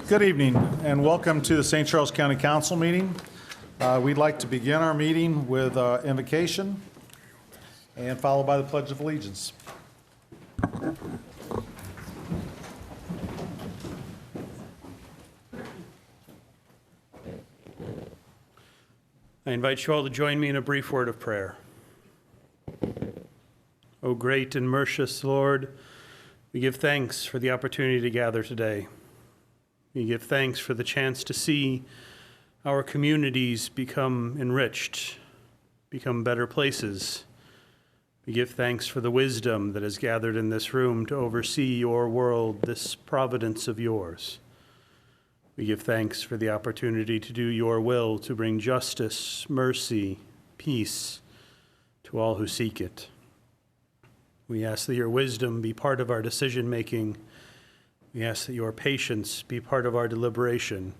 Good evening and welcome to the St. Charles County Council meeting. We'd like to begin our meeting with invocation and followed by the Pledge of Allegiance. I invite you all to join me in a brief word of prayer. O great and merciful Lord, we give thanks for the opportunity to gather today. We give thanks for the chance to see our communities become enriched, become better places. We give thanks for the wisdom that is gathered in this room to oversee your world, this providence of yours. We give thanks for the opportunity to do your will, to bring justice, mercy, peace to all who seek it. We ask that your wisdom be part of our decision-making. We ask that your patience be part of our deliberation.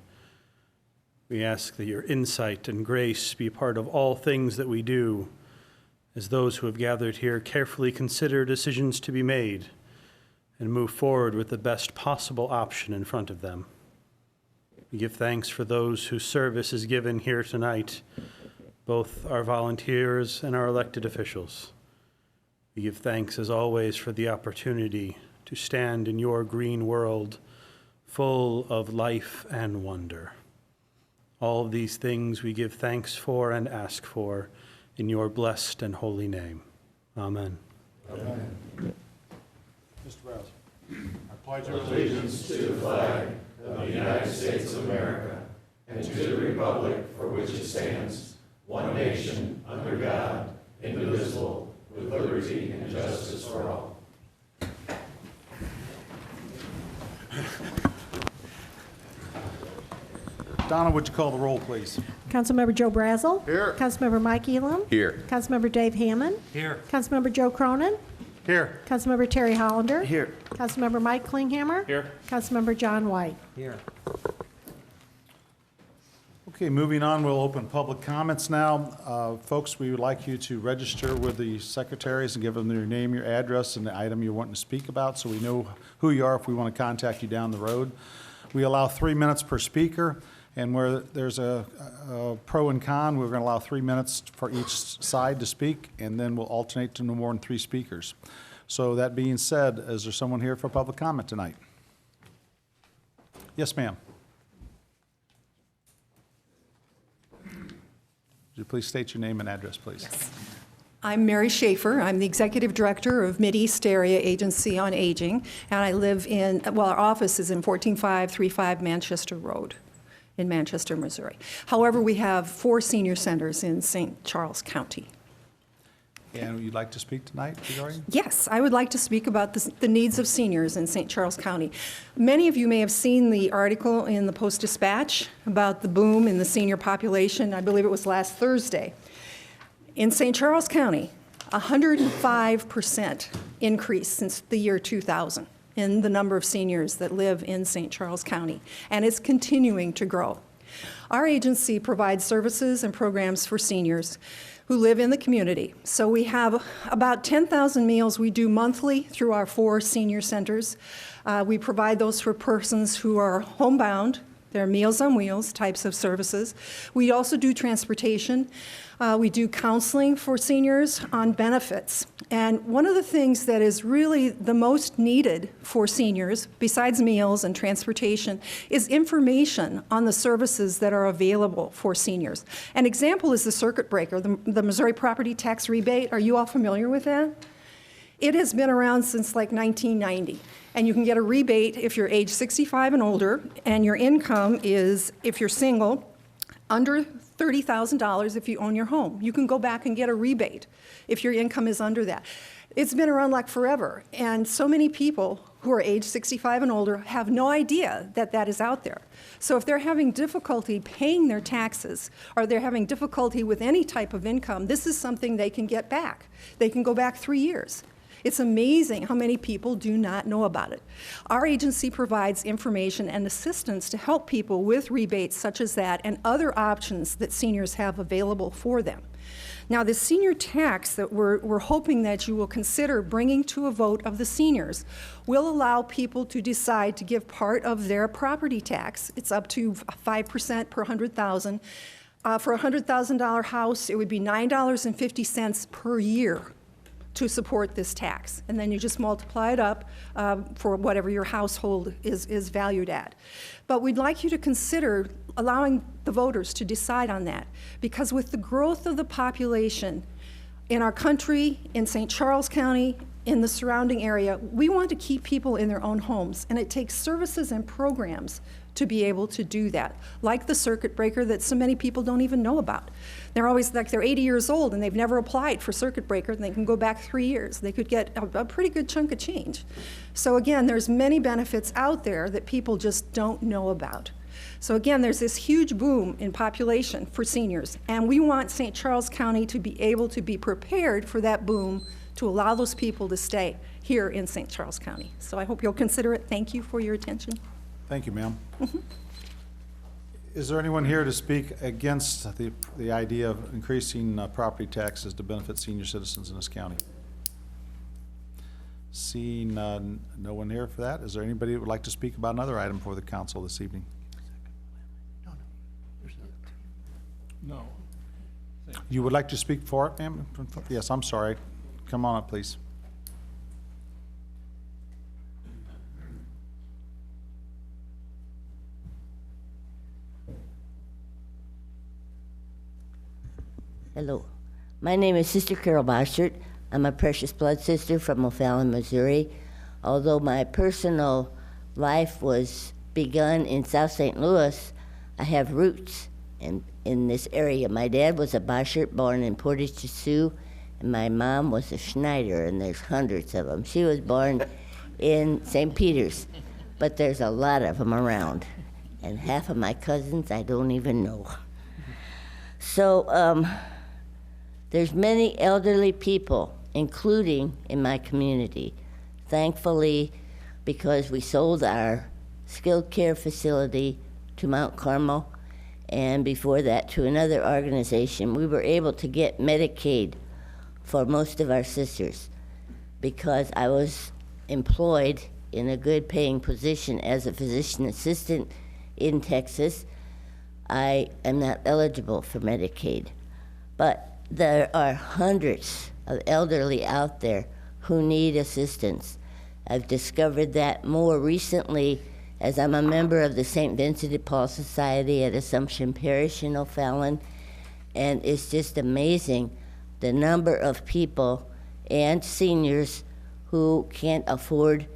We ask that your insight and grace be part of all things that we do, as those who have gathered here carefully consider decisions to be made and move forward with the best possible option in front of them. We give thanks for those whose service is given here tonight, both our volunteers and our elected officials. We give thanks, as always, for the opportunity to stand in your green world full of life and wonder. All of these things we give thanks for and ask for in your blessed and holy name. Amen. Amen. Mr. Rouse. I pledge allegiance to the flag of the United States of America and to the republic for which it stands, one nation, under God, indivisible, with liberty and justice for all. Donna, would you call the roll, please? Councilmember Joe Brazel. Here. Councilmember Mike Elam. Here. Councilmember Dave Hammond. Here. Councilmember Joe Cronin. Here. Councilmember Terry Hollander. Here. Councilmember Mike Klinghammer. Here. Councilmember John White. Here. Okay, moving on, we'll open public comments now. Folks, we would like you to register with the secretaries and give them your name, your address, and the item you're wanting to speak about so we know who you are if we want to contact you down the road. We allow 3 minutes per speaker, and where there's a pro and con, we're going to allow 3 minutes for each side to speak, and then we'll alternate to no more than 3 speakers. So that being said, is there someone here for public comment tonight? Yes, ma'am. Would you please state your name and address, please? Yes. I'm Mary Schaefer. I'm the Executive Director of Mideast Area Agency on Aging, and I live in, well, our office is in 14535 Manchester Road in Manchester, Missouri. However, we have 4 senior centers in St. Charles County. And you'd like to speak tonight regarding? Yes, I would like to speak about the needs of seniors in St. Charles County. Many of you may have seen the article in the Post-Dispatch about the boom in the senior population. I believe it was last Thursday. In St. Charles County, 105% increase since the year 2000 in the number of seniors that live in St. Charles County, and it's continuing to grow. Our agency provides services and programs for seniors who live in the community. So we have about 10,000 meals we do monthly through our 4 senior centers. We provide those for persons who are homebound. They're Meals on Wheels types of services. We also do transportation. We do counseling for seniors on benefits. And one of the things that is really the most needed for seniors, besides meals and transportation, is information on the services that are available for seniors. An example is the circuit breaker, the Missouri Property Tax Rebate. Are you all familiar with that? It has been around since like 1990. And you can get a rebate if you're age 65 and older, and your income is, if you're single, under $30,000 if you own your home. You can go back and get a rebate if your income is under that. It's been around like forever, and so many people who are age 65 and older have no idea that that is out there. So if they're having difficulty paying their taxes, or they're having difficulty with any type of income, this is something they can get back. They can go back 3 years. It's amazing how many people do not know about it. Our agency provides information and assistance to help people with rebates such as that and other options that seniors have available for them. Now, the senior tax that we're hoping that you will consider bringing to a vote of the seniors will allow people to decide to give part of their property tax. It's up to 5% per 100,000. For a $100,000 house, it would be $9.50 per year to support this tax. And then you just multiply it up for whatever your household is valued at. But we'd like you to consider allowing the voters to decide on that, because with the growth of the population in our country, in St. Charles County, in the surrounding area, we want to keep people in their own homes, and it takes services and programs to be able to do that, like the circuit breaker that so many people don't even know about. They're always like, they're 80 years old and they've never applied for circuit breaker, and they can go back 3 years. They could get a pretty good chunk of change. So again, there's many benefits out there that people just don't know about. So again, there's this huge boom in population for seniors, and we want St. Charles County to be able to be prepared for that boom to allow those people to stay here in St. Charles County. So I hope you'll consider it. Thank you for your attention. Thank you, ma'am. Is there anyone here to speak against the idea of increasing property taxes to benefit senior citizens in this county? Seeing no one here for that, is there anybody that would like to speak about another item for the council this evening? No. You would like to speak for it, ma'am? Yes, I'm sorry. Come on up, please. Hello. My name is Sister Carol Boschert. I'm a precious blood sister from O'Fallon, Missouri. Although my personal life was begun in South St. Louis, I have roots in this area. My dad was a Boschert, born in Portage de Sioux, and my mom was a Schneider, and there's hundreds of them. She was born in St. Peter's, but there's a lot of them around, and half of my cousins I don't even know. So there's many elderly people, including in my community. Thankfully, because we sold our skilled care facility to Mount Carmel, and before that to another organization, we were able to get Medicaid for most of our sisters. Because I was employed in a good paying position as a physician assistant in Texas, I am not eligible for Medicaid. But there are hundreds of elderly out there who need assistance. I've discovered that more recently as I'm a member of the St. Vincent de Paul Society at Assumption Parish in O'Fallon, and it's just amazing the number of people and seniors who can't afford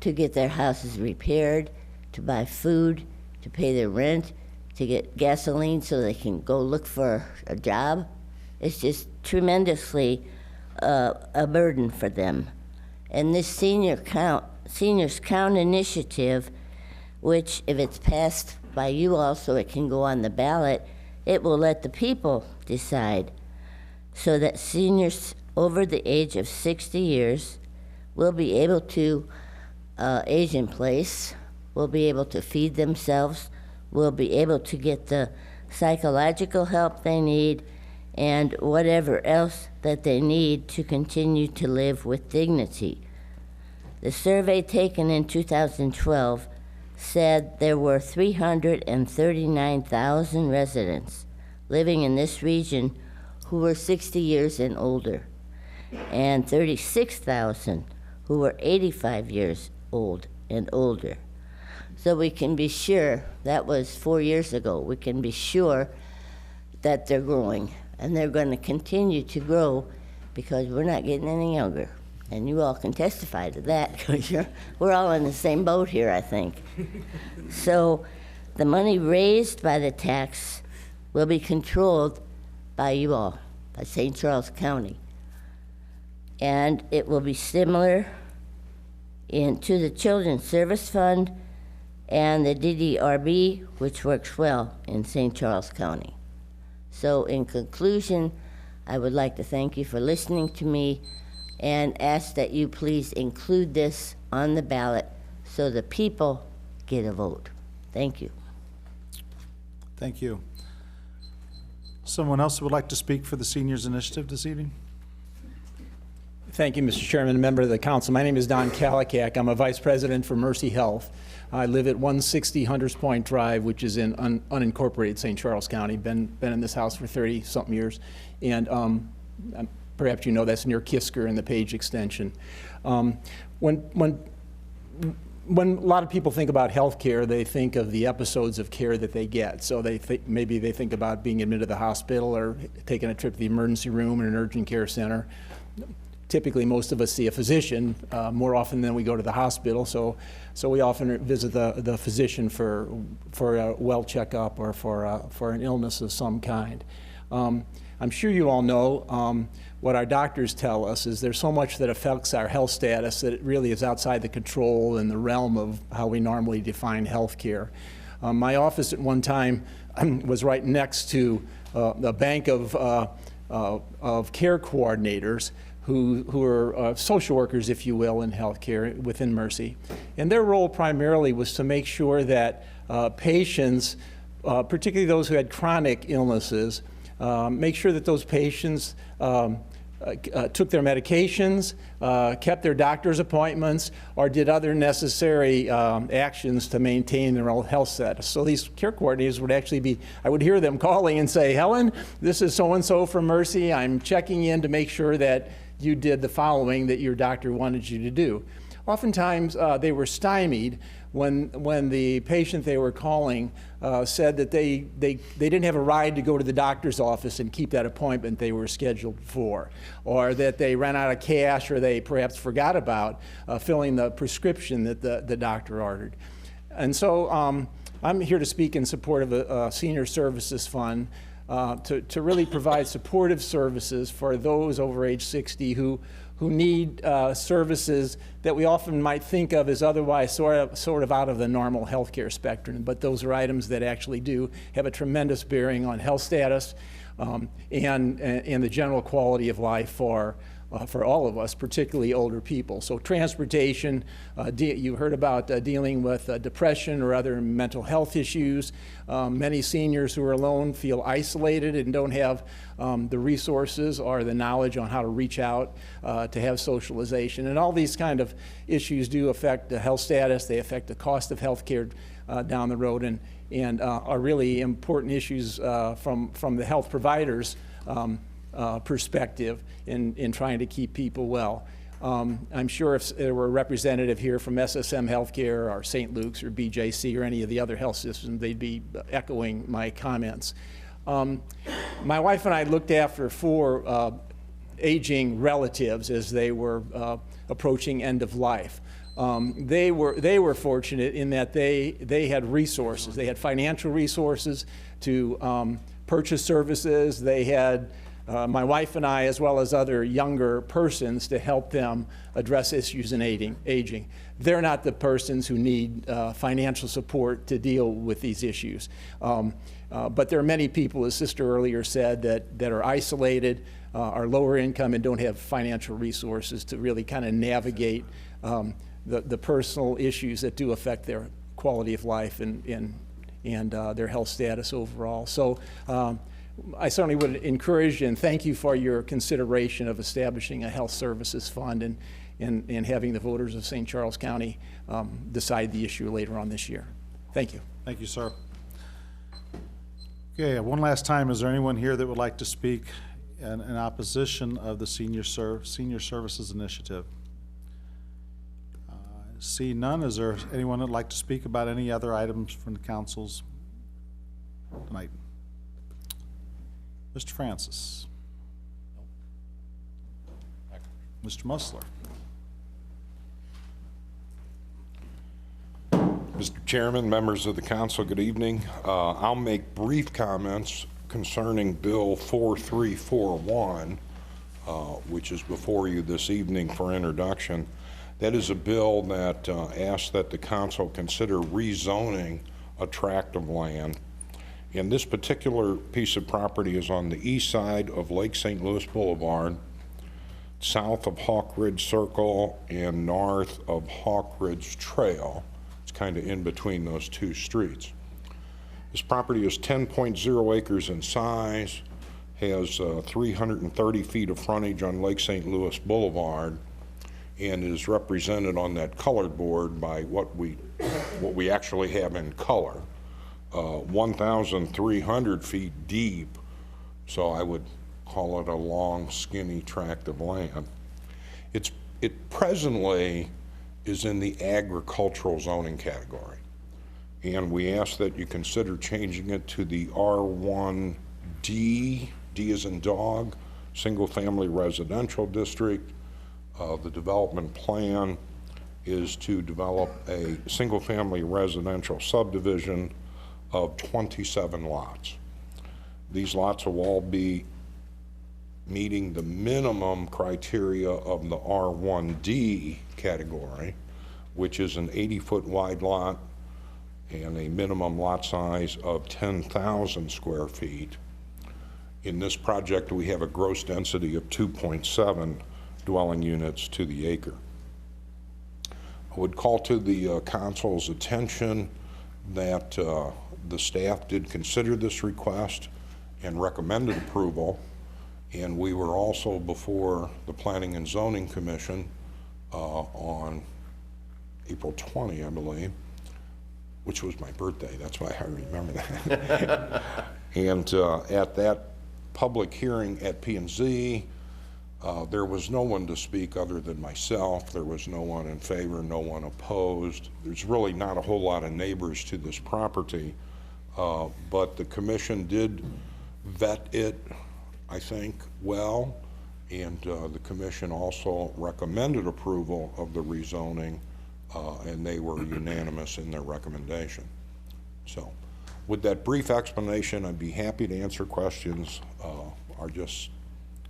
to get their houses repaired, to buy food, to pay their rent, to get gasoline so they can go look for a job. It's just tremendously a burden for them. And this Seniors Count initiative, which if it's passed by you all so it can go on the ballot, it will let the people decide, so that seniors over the age of 60 years will be able to age in place, will be able to feed themselves, will be able to get the psychological help they need, and whatever else that they need to continue to live with dignity. The survey taken in 2012 said there were 339,000 residents living in this region who were 60 years and older, and 36,000 who were 85 years old and older. So we can be sure, that was 4 years ago, we can be sure that they're growing, and they're going to continue to grow because we're not getting any younger. And you all can testify to that because we're all in the same boat here, I think. So the money raised by the tax will be controlled by you all, by St. Charles County. And it will be similar to the Children's Service Fund and the DDRB, which works well in St. Charles County. So in conclusion, I would like to thank you for listening to me and ask that you please include this on the ballot so the people get a vote. Thank you. Thank you. Someone else who would like to speak for the Seniors Initiative this evening? Thank you, Mr. Chairman, and member of the council. My name is Don Kallikak. I'm a vice president for Mercy Health. I live at 160 Hunters Point Drive, which is in unincorporated St. Charles County. Been in this house for 30-something years. And perhaps you know that's near Kisker in the Page extension. When a lot of people think about health care, they think of the episodes of care that they get. So maybe they think about being admitted to the hospital or taking a trip to the emergency room in an urgent care center. Typically, most of us see a physician more often than we go to the hospital. So we often visit the physician for a well checkup or for an illness of some kind. I'm sure you all know what our doctors tell us is there's so much that affects our health status that it really is outside the control and the realm of how we normally define health care. My office at one time was right next to a bank of care coordinators who are social workers, if you will, in healthcare within Mercy. And their role primarily was to make sure that patients, particularly those who had chronic illnesses, make sure that those patients took their medications, kept their doctor's appointments, or did other necessary actions to maintain their own health status. So these care coordinators would actually be, I would hear them calling and say, Helen, this is so-and-so from Mercy. I'm checking in to make sure that you did the following that your doctor wanted you to do. Oftentimes, they were stymied when the patient they were calling said that they didn't have a ride to go to the doctor's office and keep that appointment they were scheduled for, or that they ran out of cash, or they perhaps forgot about filling the prescription that the doctor ordered. And so I'm here to speak in support of a senior services fund to really provide supportive services for those over age 60 who need services that we often might think of as otherwise sort of out of the normal healthcare spectrum, but those are items that actually do have a tremendous bearing on health status and the general quality of life for all of us, particularly older people. So transportation, you heard about dealing with depression or other mental health issues. Many seniors who are alone feel isolated and don't have the resources or the knowledge on how to reach out to have socialization. And all these kind of issues do affect the health status. They affect the cost of health care down the road, and are really important issues from the health providers' perspective in trying to keep people well. I'm sure if there were a representative here from SSM Healthcare or St. Luke's or BJC or any of the other health systems, they'd be echoing my comments. My wife and I looked after 4 aging relatives as they were approaching end of life. They were fortunate in that they had resources. They had financial resources to purchase services. They had my wife and I, as well as other younger persons, to help them address issues in aging. They're not the persons who need financial support to deal with these issues. But there are many people, as Sister earlier said, that are isolated, are lower income, and don't have financial resources to really kind of navigate the personal issues that do affect their quality of life and their health status overall. So I certainly would encourage and thank you for your consideration of establishing a health services fund and having the voters of St. Charles County decide the issue later on this year. Thank you. Thank you, sir. Okay, one last time, is there anyone here that would like to speak in opposition of the Senior Services Initiative? See none. Is there anyone that would like to speak about any other items from the councils tonight? Mr. Francis. Mr. Musler. Mr. Chairman, members of the council, good evening. I'll make brief comments concerning Bill 4341, which is before you this evening for introduction. That is a bill that asks that the council consider rezoning a tract of land. And this particular piece of property is on the east side of Lake St. Louis Boulevard, south of Hawk Ridge Circle, and north of Hawk Ridge Trail. It's kind of in between those two streets. This property is 10.0 acres in size. has 330 feet of frontage on Lake St. Louis Boulevard and is represented on that colored board by what we actually have in color. 1,300 feet deep, so I would call it a long, skinny tract of land. It presently is in the agricultural zoning category, and we ask that you consider changing it to the R1D, D as in dog, single-family residential district. The development plan is to develop a single-family residential subdivision of 27 lots. These lots will all be meeting the minimum criteria of the R1D category, which is an 80-foot wide lot and a minimum lot size of 10,000 square feet. In this project, we have a gross density of 2.7 dwelling units to the acre. I would call to the council's attention that the staff did consider this request and recommended approval, and we were also before the Planning and Zoning Commission on April 20, I believe, which was my birthday. That's why I remember that. And at that public hearing at P&Z, there was no one to speak other than myself. There was no one in favor, no one opposed. There's really not a whole lot of neighbors to this property, but the commission did vet it, I think, well, and the commission also recommended approval of the rezoning, and they were unanimous in their recommendation. So with that brief explanation, I'd be happy to answer questions or just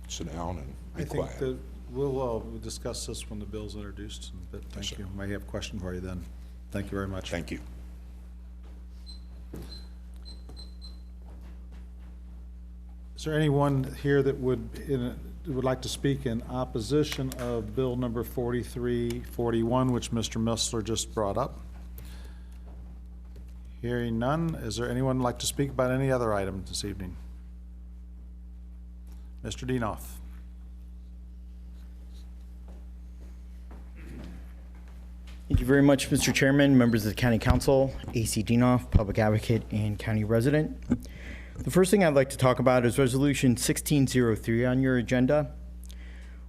sit down and be quiet. I think that we'll discuss this when the bill's introduced, but thank you. May have a question for you then. Thank you very much. Thank you. Is there anyone here that would like to speak in opposition of bill number 4341, which Mr. Missler just brought up? Hearing none, is there anyone like to speak about any other item this evening? Mr. Dienoff. Thank you very much, Mr. Chairman, members of the County Council, A.C. Dienoff, Public Advocate and County Resident. The first thing I'd like to talk about is Resolution 1603 on your agenda.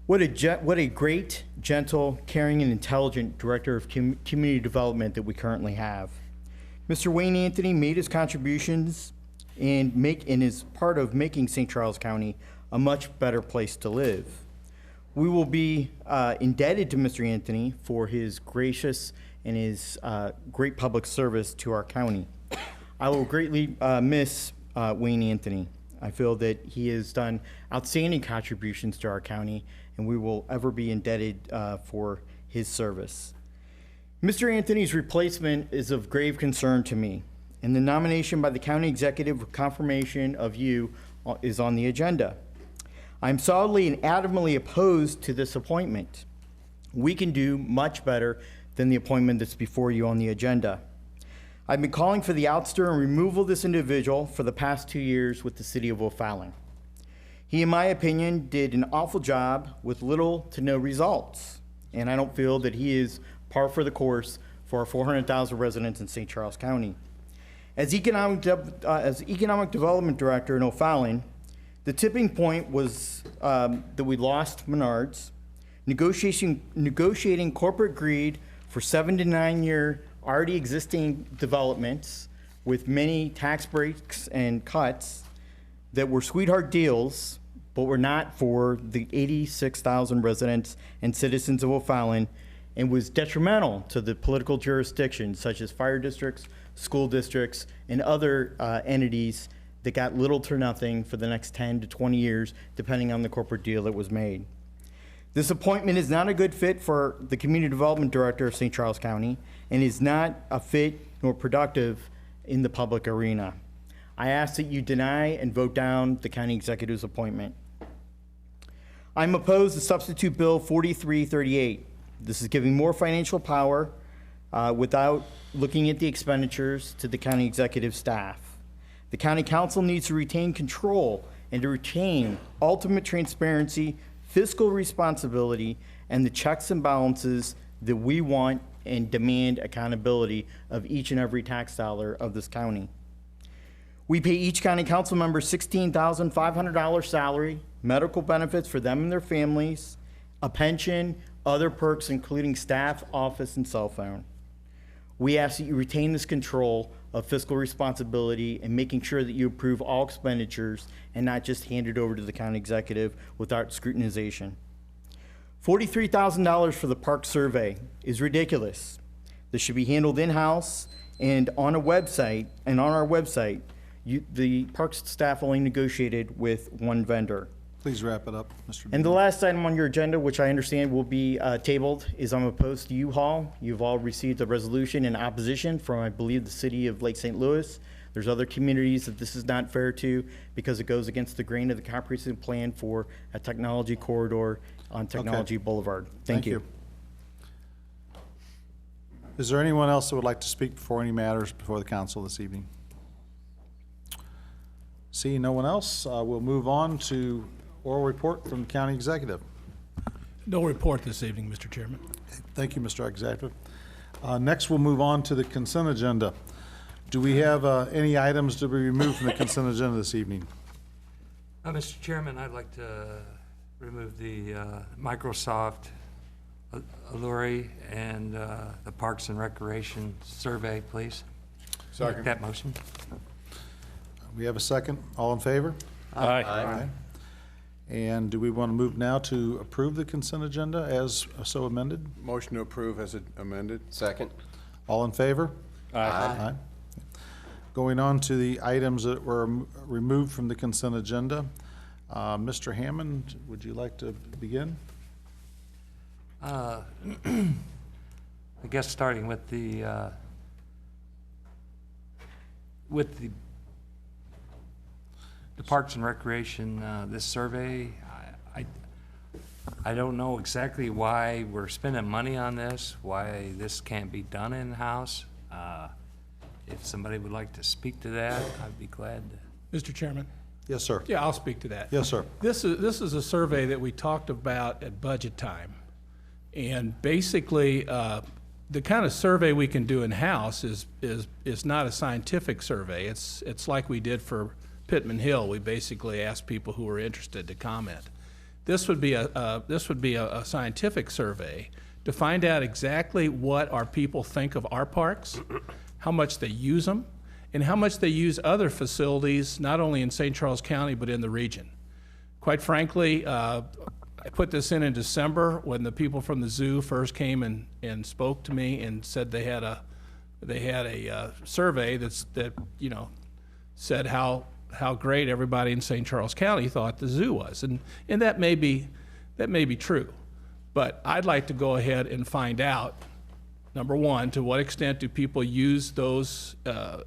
What a great, gentle, caring, and intelligent Director of Community Development that we currently have. Mr. Wayne Anthony made his contributions and is part of making St. Charles County a much better place to live. We will be indebted to Mr. Anthony for his gracious and his great public service to our county. I will greatly miss Wayne Anthony. I feel that he has done outstanding contributions to our county, and we will ever be indebted for his service. Mr. Anthony's replacement is of grave concern to me, and the nomination by the county executive for confirmation of you is on the agenda. I'm solidly and adamantly opposed to this appointment. We can do much better than the appointment that's before you on the agenda. I've been calling for the ouster and removal of this individual for the past 2 years with the city of O'Fallon. He, in my opinion, did an awful job with little to no results, and I don't feel that he is par for the course for our 400,000 residents in St. Charles County. As economic development director in O'Fallon, the tipping point was that we lost Menards, negotiating corporate greed for 7 to 9 year already existing developments with many tax breaks and cuts that were sweetheart deals, but were not for the 86,000 residents and citizens of O'Fallon, and was detrimental to the political jurisdictions such as fire districts, school districts, and other entities that got little to nothing for the next 10 to 20 years, depending on the corporate deal that was made. This appointment is not a good fit for the Community Development Director of St. Charles County and is not a fit nor productive in the public arena. I ask that you deny and vote down the county executive's appointment. I'm opposed to Substitute Bill 4338. This is giving more financial power without looking at the expenditures to the county executive staff. The county council needs to retain control and to retain ultimate transparency, fiscal responsibility, and the checks and balances that we want and demand accountability of each and every tax dollar of this county. We pay each county council member $16,500 salary, medical benefits for them and their families, a pension, other perks including staff, office, and cell phone. We ask that you retain this control of fiscal responsibility and making sure that you approve all expenditures and not just hand it over to the county executive without scrutinization. $43,000 for the park survey is ridiculous. This should be handled in-house and on a website, and on our website, the parks staff only negotiated with one vendor. Please wrap it up, Mr. And the Dean. last item on your agenda, which I understand will be tabled, is I'm opposed to U-Haul. You've all received a resolution in opposition from, I believe, the city of Lake St. Louis. There's other communities that this is not fair to because it goes against the grain of the comprehensive plan for a technology corridor on Technology Boulevard. Thank you. Is there anyone else that would like to speak before any matters before the council this evening? Seeing no one else, we'll move on to oral report from the county executive. No report this evening, Mr. Chairman. Thank you, Mr. Executive. Next, we'll move on to the consent agenda. Do we have any items to be removed from the consent agenda this evening? Mr. Chairman, I'd like to remove the Microsoft Allure and the Parks and Recreation survey, please. Second. That motion. We have a second. All in favor? Aye. And do we want to move now to approve the consent agenda as so amended? Motion to approve as amended. Second. All in favor? Aye. Going on to the items that were removed from the consent agenda. Mr. Hammond, would you like to begin? I guess starting with the Parks and Recreation, this survey, I don't know exactly why we're spending money on this, why this can't be done in-house. If somebody would like to speak to that, I'd be glad to. Mr. Chairman? Yes, sir. Yeah, I'll speak to that. Yes, sir. This is a survey that we talked about at budget time. And basically, the kind of survey we can do in-house is not a scientific survey. It's like we did for Pittman Hill. We basically asked people who were interested to comment. This would be a scientific survey to find out exactly what our people think of our parks, how much they use them, and how much they use other facilities, not only in St. Charles County, but in the region. Quite frankly, I put this in December when the people from the zoo first came and spoke to me and said they had a survey that said how great everybody in St. Charles County thought the zoo was, and that may be true, but I'd like to go ahead and find out, number one, to what extent do people use those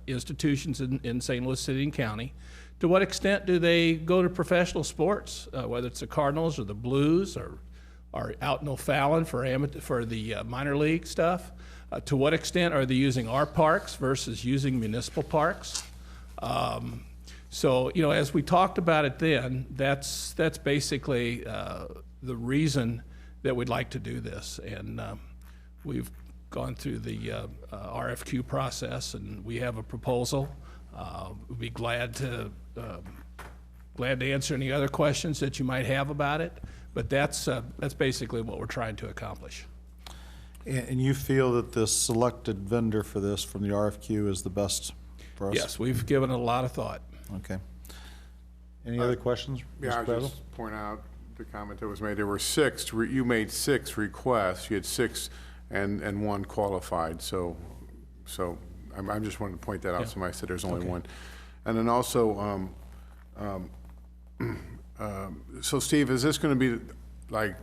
institutions in St. Louis City and County? To what extent do they go to professional sports, whether it's the Cardinals or the Blues or out in O'Fallon for the minor league stuff? To what extent are they using our parks versus using municipal parks? So, as we talked about it then, that's basically the reason that we'd like to do this. And we've gone through the RFQ process, and we have a proposal. We'd be glad to answer any other questions that you might have about it. But that's basically what we're trying to accomplish. And you feel that the selected vendor for this from the RFQ is the best for us? Yes, we've given it a lot of thought. Okay. Any other questions? Yeah, Mr. I'll Brazel? just point out the comment that was made. There were six, you made 6 requests. You had 6 and 1 qualified. So I just wanted to point that out. Yeah. Somebody said there's only Okay. 1. And then also, so Steve, is this going to be like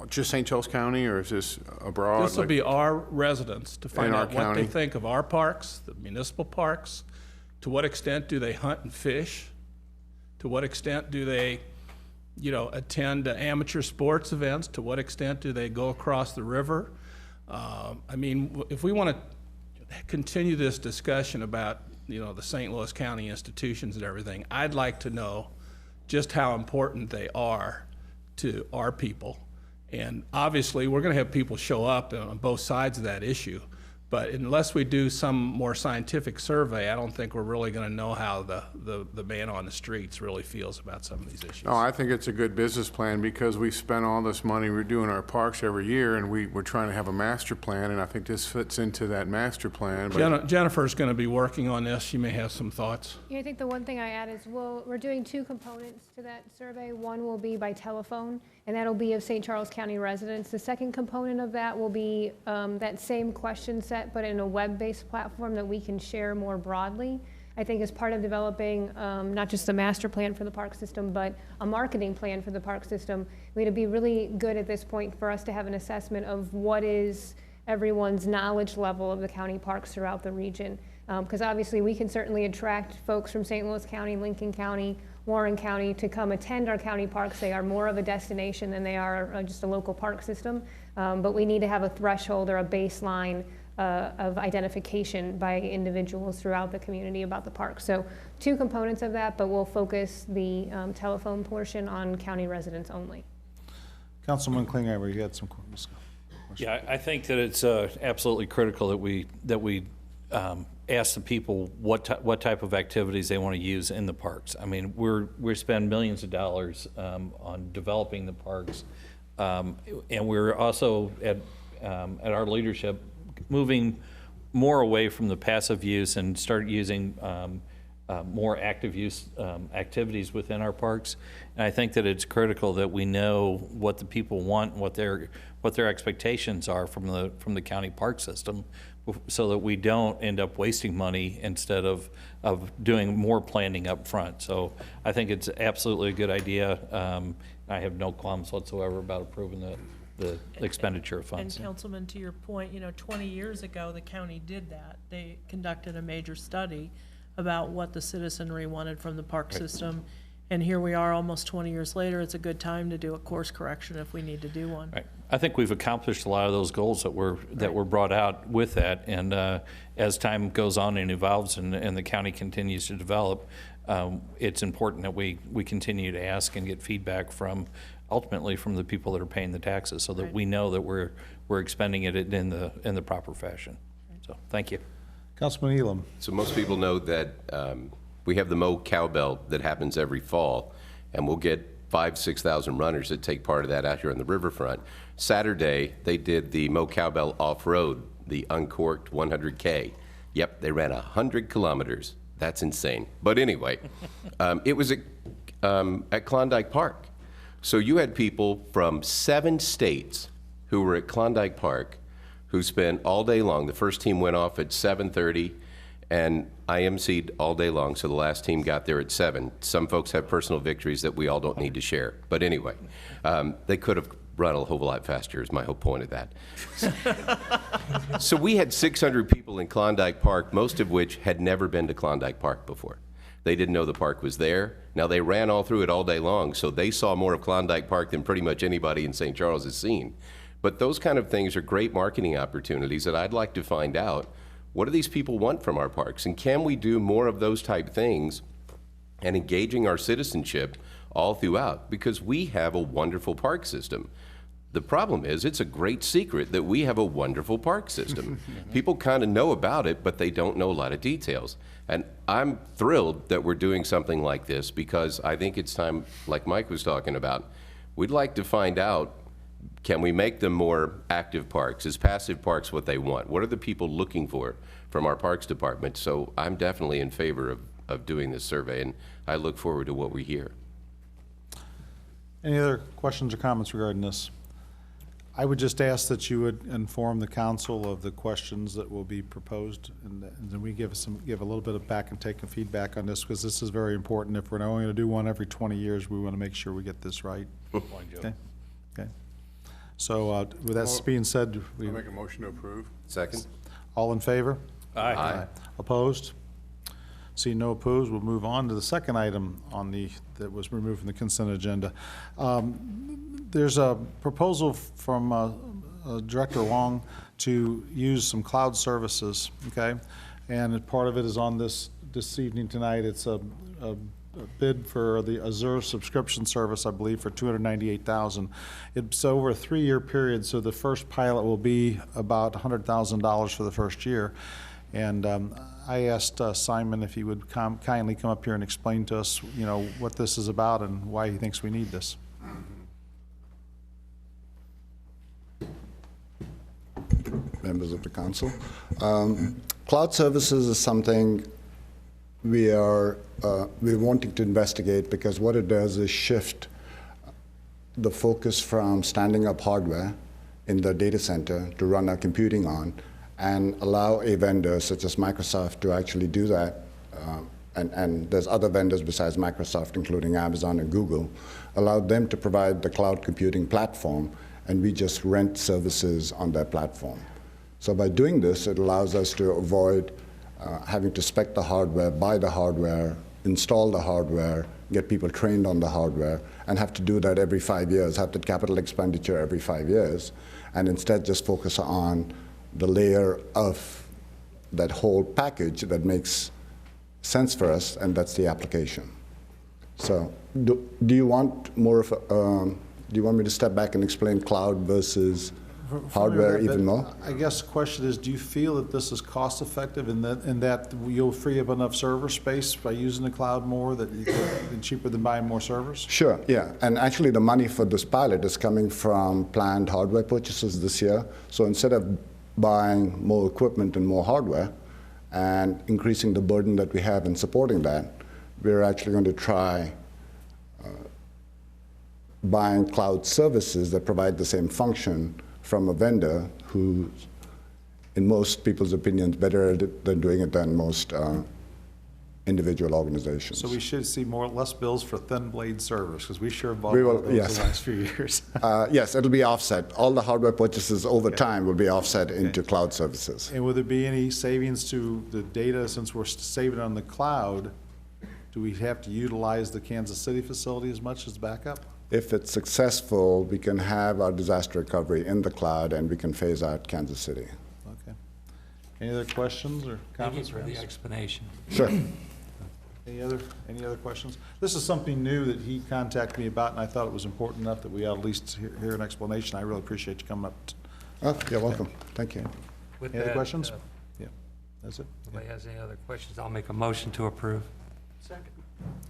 just St. Charles County, or is this abroad? This will be our residents to find In our out what they county? think of our parks, the municipal parks. To what extent do they hunt and fish? To what extent do they, attend amateur sports events? To what extent do they go across the river? If we want to continue this discussion about, the St. Louis County institutions and everything, I'd like to know just how important they are to our people. And obviously, we're going to have people show up on both sides of that issue. But unless we do some more scientific survey, I don't think we're really going to know how the man on the streets really feels about some of these issues. No, I think it's a good business plan because we spend all this money we're doing our parks every year, and we're trying to have a master plan, and I think this fits into that master plan. But Jennifer's going to be working on this. She may have some thoughts. Yeah, I think the one thing I add is we're doing two components to that survey. One will be by telephone, and that'll be of St. Charles County residents. The second component of that will be that same question set, but in a web-based platform that we can share more broadly. I think as part of developing not just a master plan for the park system, but a marketing plan for the park system, it'd be really good at this point for us to have an assessment of what is everyone's knowledge level of the county parks throughout the region. Because obviously we can certainly attract folks from St. Louis County, Lincoln County, Warren County to come attend our county parks. They are more of a destination than they are just a local park system. But we need to have a threshold or a baseline of identification by individuals throughout the community about the park. So two components of that, but we'll focus the telephone portion on county residents only. Councilman Klinghammer, you had some questions. Yeah, I think that it's absolutely critical that we ask the people what type of activities they want to use in the parks. I mean, we spend millions of dollars on developing the parks, and we're also at our leadership moving more away from the passive use and start using more active use activities within our parks. And I think that it's critical that we know what the people want, what their expectations are from the county park system, so that we don't end up wasting money instead of doing more planning up front. So I think it's absolutely a good idea. I have no qualms whatsoever about approving the expenditure of funds. And Councilman, to your point, 20 years ago, the county did that. They conducted a major study about what the citizenry wanted from the park system. And here we are almost 20 years later. It's a good time to do a course correction if we need to do one. Right. I think we've accomplished a lot of those goals that were brought out with that. And as time goes on and evolves and the county continues to develop, it's important that we continue to ask and get feedback ultimately from the people that are paying the taxes, so that we know that we're expending it in the proper fashion. So thank you. Councilman Elam. So most people know that we have the Mo Cowbell that happens every fall, and we'll get 5,000-6,000 runners that take part of that out here on the riverfront. Saturday, they did the Mo Cowbell off-road, the uncorked 100K. Yep, they ran 100 kilometers. That's insane. But anyway, it was at Klondike Park. So you had people from 7 states who were at Klondike Park who spent all day long. The first team went off at 7:30, and I emceed all day long, so the last team got there at 7. Some folks have personal victories that we all don't need to share. But anyway, they could have run a whole lot faster is my whole point of that. So we had 600 people in Klondike Park, most of which had never been to Klondike Park before. They didn't know the park was there. Now, they ran all through it all day long, so they saw more of Klondike Park than pretty much anybody in St. Charles has seen. But those kind of things are great marketing opportunities that I'd like to find out. What do these people want from our parks? And can we do more of those type things and engaging our citizenship all throughout? Because we have a wonderful park system. The problem is, it's a great secret that we have a wonderful park system. People kind of know about it, but they don't know a lot of details. And I'm thrilled that we're doing something like this, because I think it's time, like Mike was talking about, we'd like to find out, can we make them more active parks? Is passive parks what they want? What are the people looking for from our Parks Department? So I'm definitely in favor of doing this survey, and I look forward to what we hear. Any other questions or comments regarding this? I would just ask that you would inform the council of the questions that will be proposed, and then we give a little bit of back and take feedback on this, because this is very important. If we're only going to do one every 20 years, we want to make sure we get this right. Okay. Okay. So with that being said, I'll make a motion to approve. Second. All in favor? Aye. Aye. Opposed? See no opposed, we'll move on to the second item that was removed from the consent agenda. There's a proposal from Director Long to use some cloud services, okay? And part of it is on this evening tonight. It's a bid for the Azure subscription service, I believe, for $298,000. It's over a 3-year period, so the first pilot will be about $100,000 for the first year. And I asked Simon if he would kindly come up here and explain to us, you know, what this is about and why he thinks we need this. Members of the council. Cloud services is something we're wanting to investigate, because what it does is shift the focus from standing up hardware in the data center to run our computing on, and allow a vendor such as Microsoft to actually do that. And there's other vendors besides Microsoft, including Amazon and Google, allow them to provide the cloud computing platform, and we just rent services on their platform. So by doing this, it allows us to avoid having to spec the hardware, buy the hardware, install the hardware, get people trained on the hardware, and have to do that every 5 years, have the capital expenditure every 5 years, and instead just focus on the layer of that whole package that makes sense for us, and that's the application. So do you want more of do you want me to step back and explain cloud versus hardware even more? I guess the question is, do you feel that this is cost effective in that you'll free up enough server space by using the cloud more, that it's cheaper than buying more servers? Sure, yeah. And actually the money for this pilot is coming from planned hardware purchases this year. So instead of buying more equipment and more hardware and increasing the burden that we have in supporting that, we're actually going to try buying cloud services that provide the same function from a vendor who, in most people's opinions, better at it than doing it than most individual organizations. So we should see less bills for thin blade servers, because we sure bought one of those yes. the last few years. Yes, it'll be offset. All the hardware purchases over time will be offset into cloud services. And would there be any savings to the data, since we're saving it on the cloud? Do we have to utilize the Kansas City facility as much as backup? If it's successful, we can have our disaster recovery in the cloud, and we can phase out Kansas City. Okay. Any other questions or comments? Thank you for the explanation. Sure. Any other questions? This is something new that he contacted me about, and I thought it was important enough that we ought at least hear an explanation. I really appreciate you coming up. You're welcome. Thank you. With Any other that, questions? Yeah, that's it. Nobody has any other questions? I'll make a motion to approve. Second.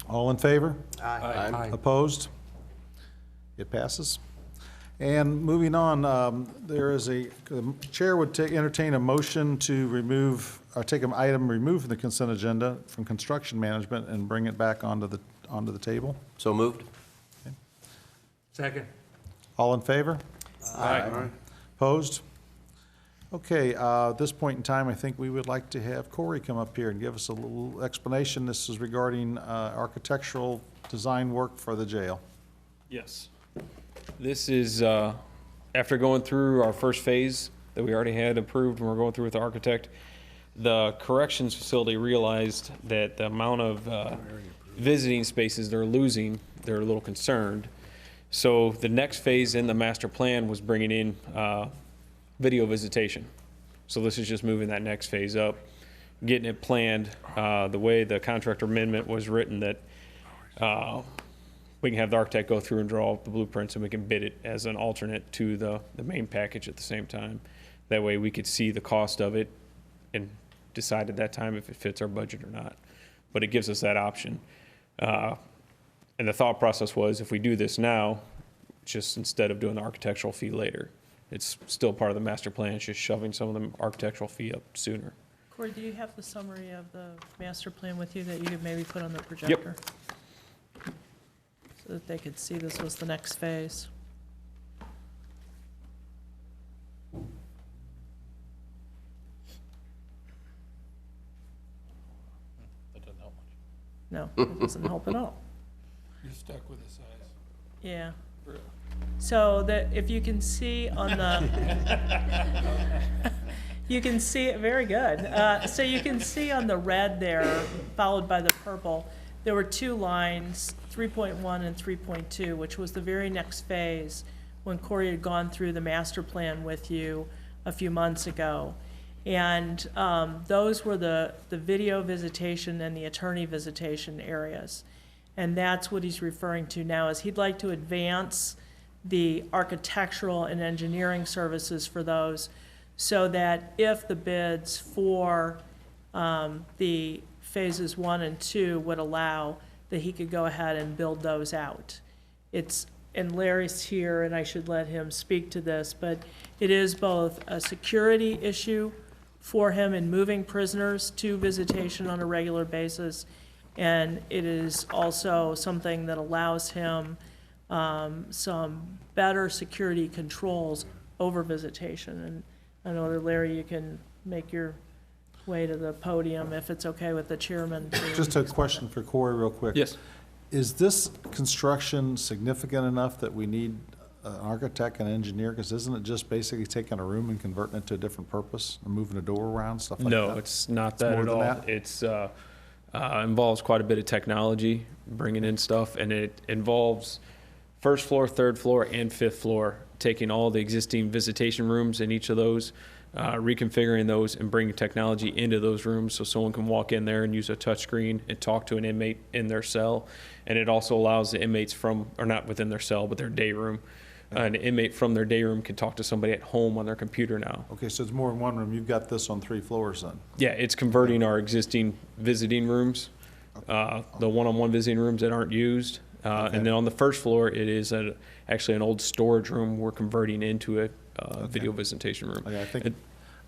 All in favor? Aye. Opposed? It passes. And moving on, the chair would entertain a motion to remove, or take an item removed from the consent agenda from construction management and bring it back onto the table. So moved. Okay. Second. All in favor? Aye. Opposed? Okay, at this point in time, I think we would like to have Corey come up here and give us a little explanation. This is regarding architectural design work for the jail. Yes. This is after going through our first phase that we already had approved and we're going through with the architect. The corrections facility realized that the amount of visiting spaces they're losing, they're a little concerned. So the next phase in the master plan was bringing in video visitation. So this is just moving that next phase up, getting it planned the way the contractor amendment was written, that we can have the architect go through and draw the blueprints, and we can bid it as an alternate to the main package at the same time. That way we could see the cost of it and decide at that time if it fits our budget or not. But it gives us that option. And the thought process was, if we do this now, just instead of doing the architectural fee later, it's still part of the master plan, it's just shoving some of the architectural fee up sooner. Corey, do you have the summary of the master plan with you that you could maybe put on the projector? Yep. So that they could see this was the next phase. That doesn't help much. No, it doesn't help at all. You're stuck with the size. Yeah. So that, if you can see on the, you can see it, very good. So you can see on the red there, followed by the purple, there were two lines, 3.1 and 3.2, which was the very next phase when Corey had gone through the master plan with you a few months ago. And those were the video visitation and the attorney visitation areas. And that's what he's referring to now, is he'd like to advance the architectural and engineering services for those, so that if the bids for the phases 1 and 2 would allow, that he could go ahead and build those out. And Larry's here, and I should let him speak to this, but it is both a security issue for him in moving prisoners to visitation on a regular basis, and it is also something that allows him some better security controls over visitation. And I know that, Larry, you can make your way to the podium if it's okay with the chairman. Just a question for Corey real quick. Yes. Is this construction significant enough that we need an architect and engineer? Because isn't it just basically taking a room and converting it to a different purpose, and moving a door around, stuff like that? No, it's not that more at than all. that? It's involves quite a bit of technology, bringing in stuff, and it involves first floor, third floor, and fifth floor, taking all the existing visitation rooms in each of those, reconfiguring those, and bringing technology into those rooms so someone can walk in there and use a touchscreen and talk to an inmate in their cell. And it also allows the inmates or not within their cell, but their day room. An inmate from their day room can talk to somebody at home on their computer now. Okay, so it's more than one room. You've got this on 3 floors then? Yeah, it's converting our existing visiting rooms, the one-on-one visiting rooms that aren't used. And then on the first floor, it is actually an old storage room we're converting into a video visitation room. Okay,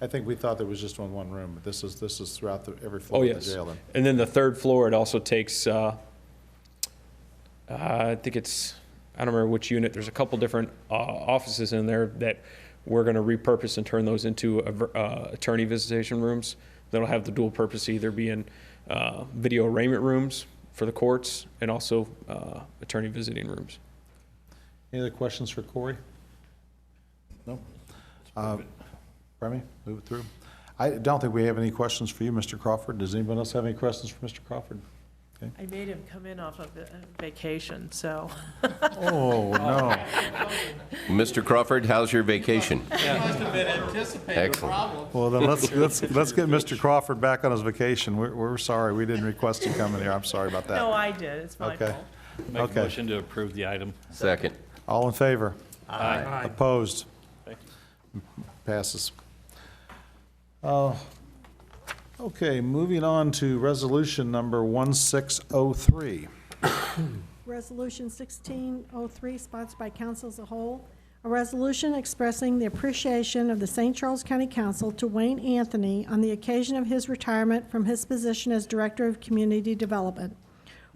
I think we thought there was just one room, but this is throughout every floor Oh, of the yes. jail then. And then the third floor, it also takes, I think it's, I don't remember which unit, there's a couple different offices in there that we're going to repurpose and turn those into attorney visitation rooms. That'll have the dual purpose, either being video arraignment rooms for the courts and also attorney visiting rooms. Any other questions for Corey? No? Remy, move it through. I don't think we have any questions for you, Mr. Crawford. Does anyone else have any questions for Mr. Crawford? Okay. I made him come in off of vacation, so. Oh, no. Mr. Crawford, how's your vacation? Must have been anticipating a problem. Well, then let's get Mr. Crawford back on his vacation. We're sorry, we didn't request him coming here. I'm sorry about that. No, I did. It's my Okay. fault. Make a Okay. motion to approve the item. Second. All in favor? Aye. Aye. Opposed? Thank Passes. Okay, moving on to resolution number 1603. Resolution 1603, sponsored by council as a whole. A resolution expressing the appreciation of the St. Charles County Council to Wayne Anthony on the occasion of his retirement from his position as Director of Community Development.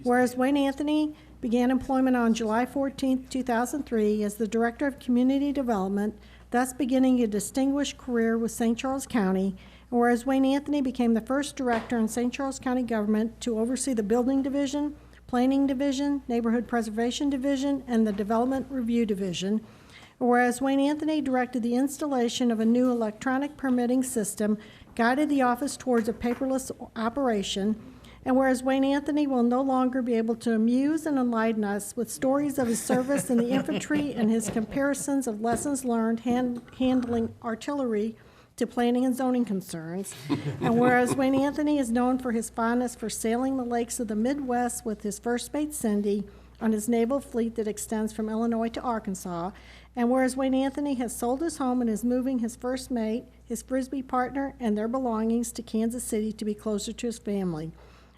Whereas Wayne Anthony began employment on July 14, 2003 as the Director of Community Development, thus beginning a distinguished career with St. Charles County, and whereas Wayne Anthony became the first director in St. Charles County government to oversee the Building Division, Planning Division, Neighborhood Preservation Division, and the Development Review Division, whereas Wayne Anthony directed the installation of a new electronic permitting system, guided the office towards a paperless operation, and whereas Wayne Anthony will no longer be able to amuse and enlighten us with stories of his service in the infantry and his comparisons of lessons learned handling artillery to planning and zoning concerns, and whereas Wayne Anthony is known for his fondness for sailing the lakes of the Midwest with his first mate Cindy on his naval fleet that extends from Illinois to Arkansas, and whereas Wayne Anthony has sold his home and is moving his first mate, his Frisbee partner, and their belongings to Kansas City to be closer to his family,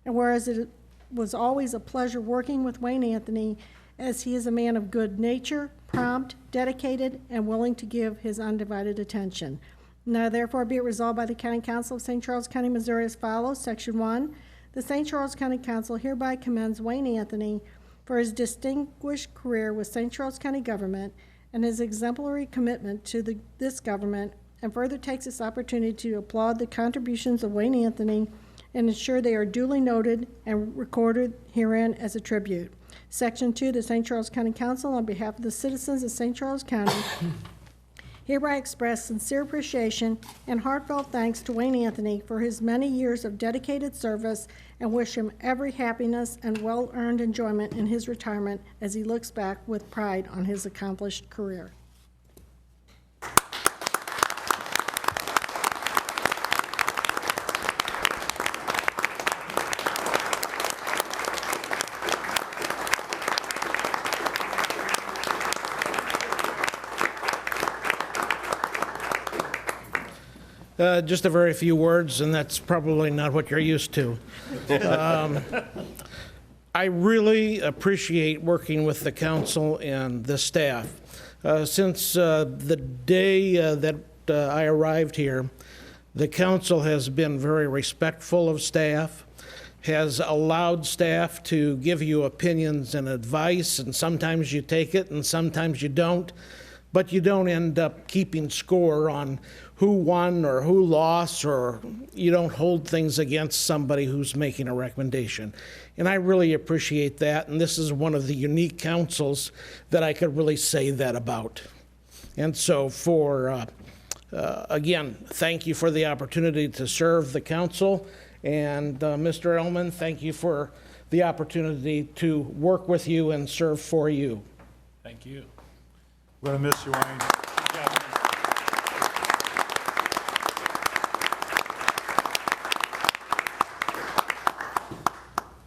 and whereas it was always a pleasure working with Wayne Anthony, as he is a man of good nature, prompt, dedicated, and willing to give his undivided attention. Now therefore be it resolved by the County Council of St. Charles County, Missouri as follows. Section 1, the St. Charles County Council hereby commends Wayne Anthony for his distinguished career with St. Charles County government and his exemplary commitment to this government, and further takes this opportunity to applaud the contributions of Wayne Anthony and ensure they are duly noted and recorded herein as a tribute. Section 2, the St. Charles County Council, on behalf of the citizens of St. Charles County, hereby express sincere appreciation and heartfelt thanks to Wayne Anthony for his many years of dedicated service, and wish him every happiness and well-earned enjoyment in his retirement as he looks back with pride on his accomplished career. Just a very few words, and that's probably not what you're used to. I really appreciate working with the council and the staff. Since the day that I arrived here, the council has been very respectful of staff, has allowed staff to give you opinions and advice, and sometimes you take it and sometimes you don't, but you don't end up keeping score on who won or who lost, or you don't hold things against somebody who's making a recommendation. And I really appreciate that, and this is one of the unique councils that I could really say that about. And so again, thank you for the opportunity to serve the council. And Mr. Ellman, thank you for the opportunity to work with you and serve for you. Thank you. We're going to miss you, Wayne.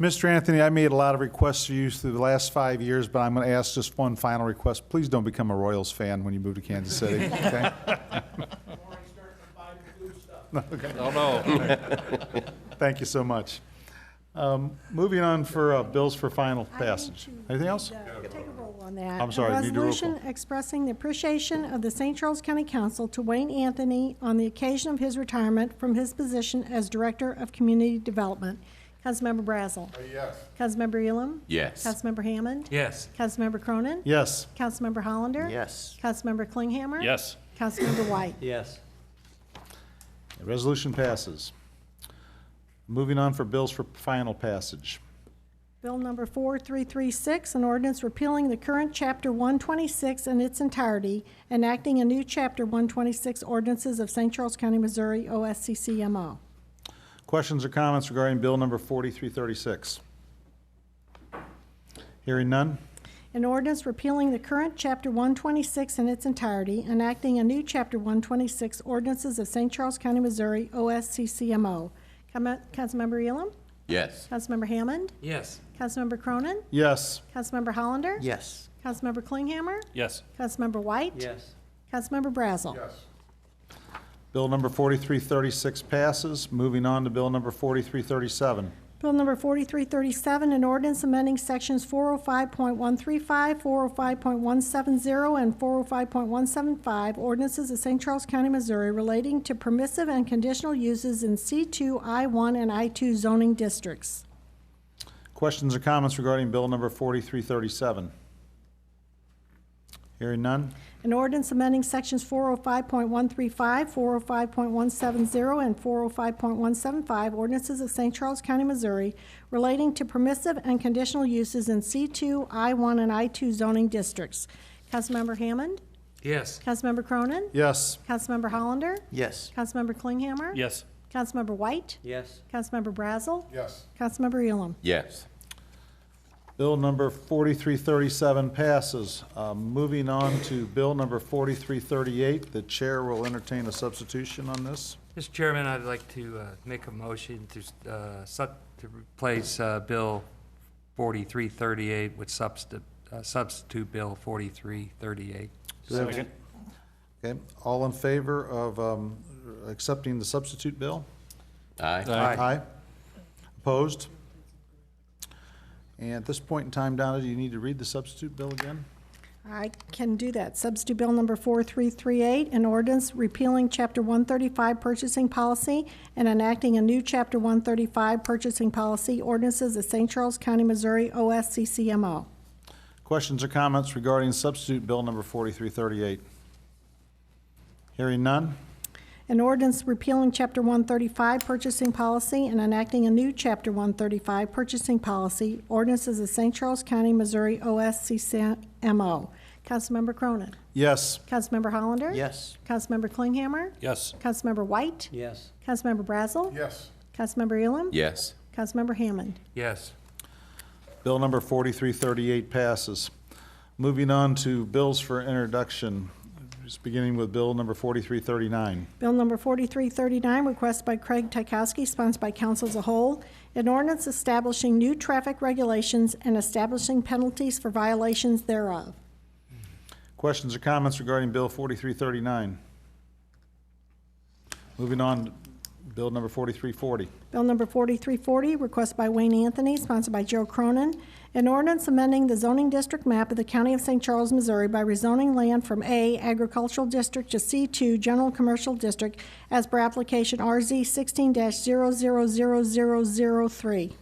Mr. Anthony, I made a lot of requests for you through the last 5 years, but I'm going to ask just one final request. Please don't become a Royals fan when you move to Kansas City, okay? Okay. Oh, no. Thank you so much. Moving on for bills for final passage. Anything else? Take a roll on that. I'm sorry, A need to roll resolution expressing the appreciation of the St. Charles County Council to Wayne Anthony on the occasion of his retirement from his position as Director of Community Development. Councilmember Brazel. Yes. Councilmember Elam. Yes. Councilmember Hammond. Yes. Councilmember Cronin. Yes. Councilmember Hollander. Yes. Councilmember Klinghammer. Yes. Councilmember White. Yes. The resolution passes. Moving on for bills for final passage. Bill number 4336, an ordinance repealing the current Chapter 126 in its entirety, enacting a new Chapter 126 ordinances of St. Charles County, Missouri, OSCCMO. Questions or comments regarding bill number 4336? Hearing none? An ordinance repealing the current Chapter 126 in its entirety, enacting a new Chapter 126 ordinances of St. Charles County, Missouri, OSCCMO. Councilmember Elam? Yes. Councilmember Hammond? Yes. Councilmember Cronin? Yes. Councilmember Hollander? Yes. Councilmember Klinghammer? Yes. Councilmember White? Yes. Councilmember Brazel? Yes. Bill number 4336 passes. Moving on to bill number 4337. Bill number 4337, an ordinance amending sections 405.135, 405.170, and 405.175 ordinances of St. Charles County, Missouri relating to permissive and conditional uses in C2, I1, and I2 zoning districts. Questions or comments regarding bill number 4337? Hearing none? An ordinance amending sections 405.135, 405.170, and 405.175 ordinances of St. Charles County, Missouri relating to permissive and conditional uses in C2, I1, and I2 zoning districts. Councilmember Hammond? Yes. Councilmember Cronin? Yes. Councilmember Hollander? Yes. Councilmember Klinghammer? Yes. Councilmember White? Yes. Councilmember Brazel? Yes. Councilmember Elam? Yes. Bill number 4337 passes. Moving on to bill number 4338, the chair will entertain a substitution on this. Mr. Chairman, I'd like to make a motion to replace Bill 4338 with substitute Bill 4338. Second. Okay, all in favor of accepting the substitute bill? Aye. Aye. Opposed? And at this point in time, Donna, do you need to read the substitute bill again? I can do that. Substitute Bill number 4338, an ordinance repealing Chapter 135 purchasing policy and enacting a new Chapter 135 purchasing policy, ordinances of St. Charles County, Missouri, OSCCMO. Questions or comments regarding substitute bill number 4338? Hearing none? An ordinance repealing Chapter 135 purchasing policy and enacting a new Chapter 135 purchasing policy, ordinances of St. Charles County, Missouri, OSCCMO. Councilmember Cronin? Yes. Councilmember Hollander? Yes. Councilmember Klinghammer? Yes. Councilmember White? Yes. Councilmember Brazel? Yes. Councilmember Elam? Yes. Councilmember Hammond? Yes. Bill number 4338 passes. Moving on to bills for introduction, just beginning with bill number 4339. Bill number 4339, requested by Craig Tykowski, sponsored by council as a whole, an ordinance establishing new traffic regulations and establishing penalties for violations thereof. Questions or comments regarding bill 4339? Moving on, Bill number 4340. Bill number 4340, requested by Wayne Anthony, sponsored by Joe Cronin. An ordinance amending the zoning district map of the County of St. Charles, Missouri by rezoning land from A, Agricultural District to C2, General Commercial District, as per application RZ 16-000003.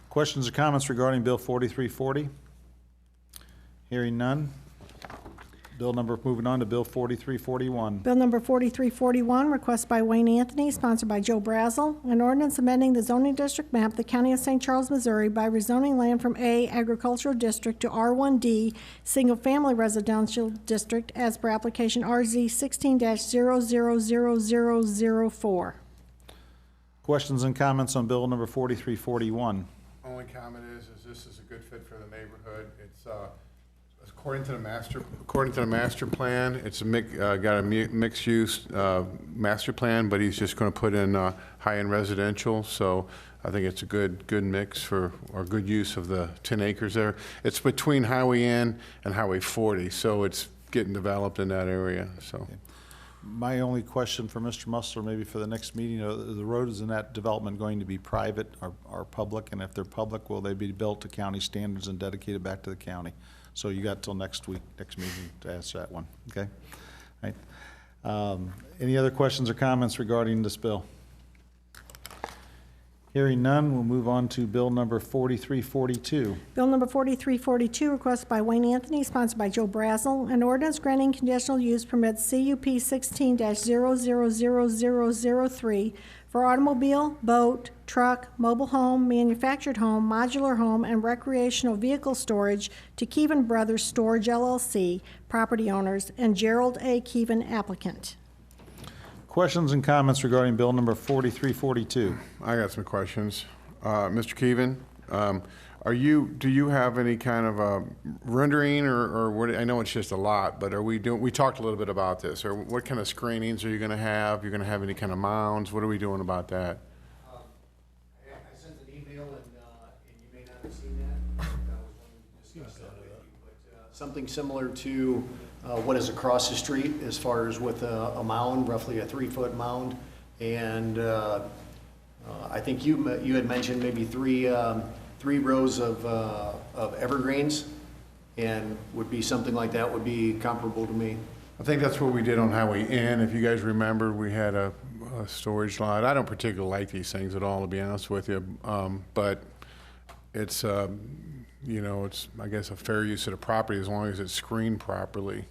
Questions or comments regarding Bill 4340? Hearing none. Moving on to Bill 4341. Bill number 4341, requested by Wayne Anthony, sponsored by Joe Brazel. An ordinance amending the zoning district map of the County of St. Charles, Missouri by rezoning land from A, Agricultural District to R1D, Single Family Residential District, as per application RZ 16-000004. Questions and comments on Bill number 4341? Only comment is this is a good fit for the neighborhood. It's, according to the master plan, it's got a mixed-use master plan, but he's just going to put in high-end residential. So I think it's a good mix or good use of the 10 acres there. It's between Highway N and Highway 40, so it's getting developed in that area. So. Okay. My only question for Mr. Musler, maybe for the next meeting, the roads in that development going to be private or public? And if they're public, will they be built to county standards and dedicated back to the county? So you got till next meeting to answer that one, okay? All right. Any other questions or comments regarding this bill? Hearing none, we'll move on to Bill number 4342. Bill number 4342, requested by Wayne Anthony, sponsored by Joe Brazel. An ordinance granting conditional use permit CUP 16-000003 for automobile, boat, truck, mobile home, manufactured home, modular home, and recreational vehicle storage to Keevan Brothers Storage LLC, property owners, and Gerald A. Keevan, applicant. Questions and comments regarding Bill number 4342? I got some questions. Mr. Keevan, do you have any kind of rendering or what? I know it's just a lot, but we talked a little bit about this. Or what kind of screenings are you going to have? You're going to have any kind of mounds? What are we doing about that? I sent an email and you may not have seen that. I was wanting to discuss that with you, but something similar to what is across the street as far as with a mound, roughly a 3-foot mound. And I think you had mentioned maybe three rows of evergreens, and would be something like that would be comparable to me. I think that's what we did on Highway N. If you guys remember, we had a storage lot. I don't particularly like these things at all, to be honest with you, but it's it's, I guess, a fair use of the property as long as it's screened properly.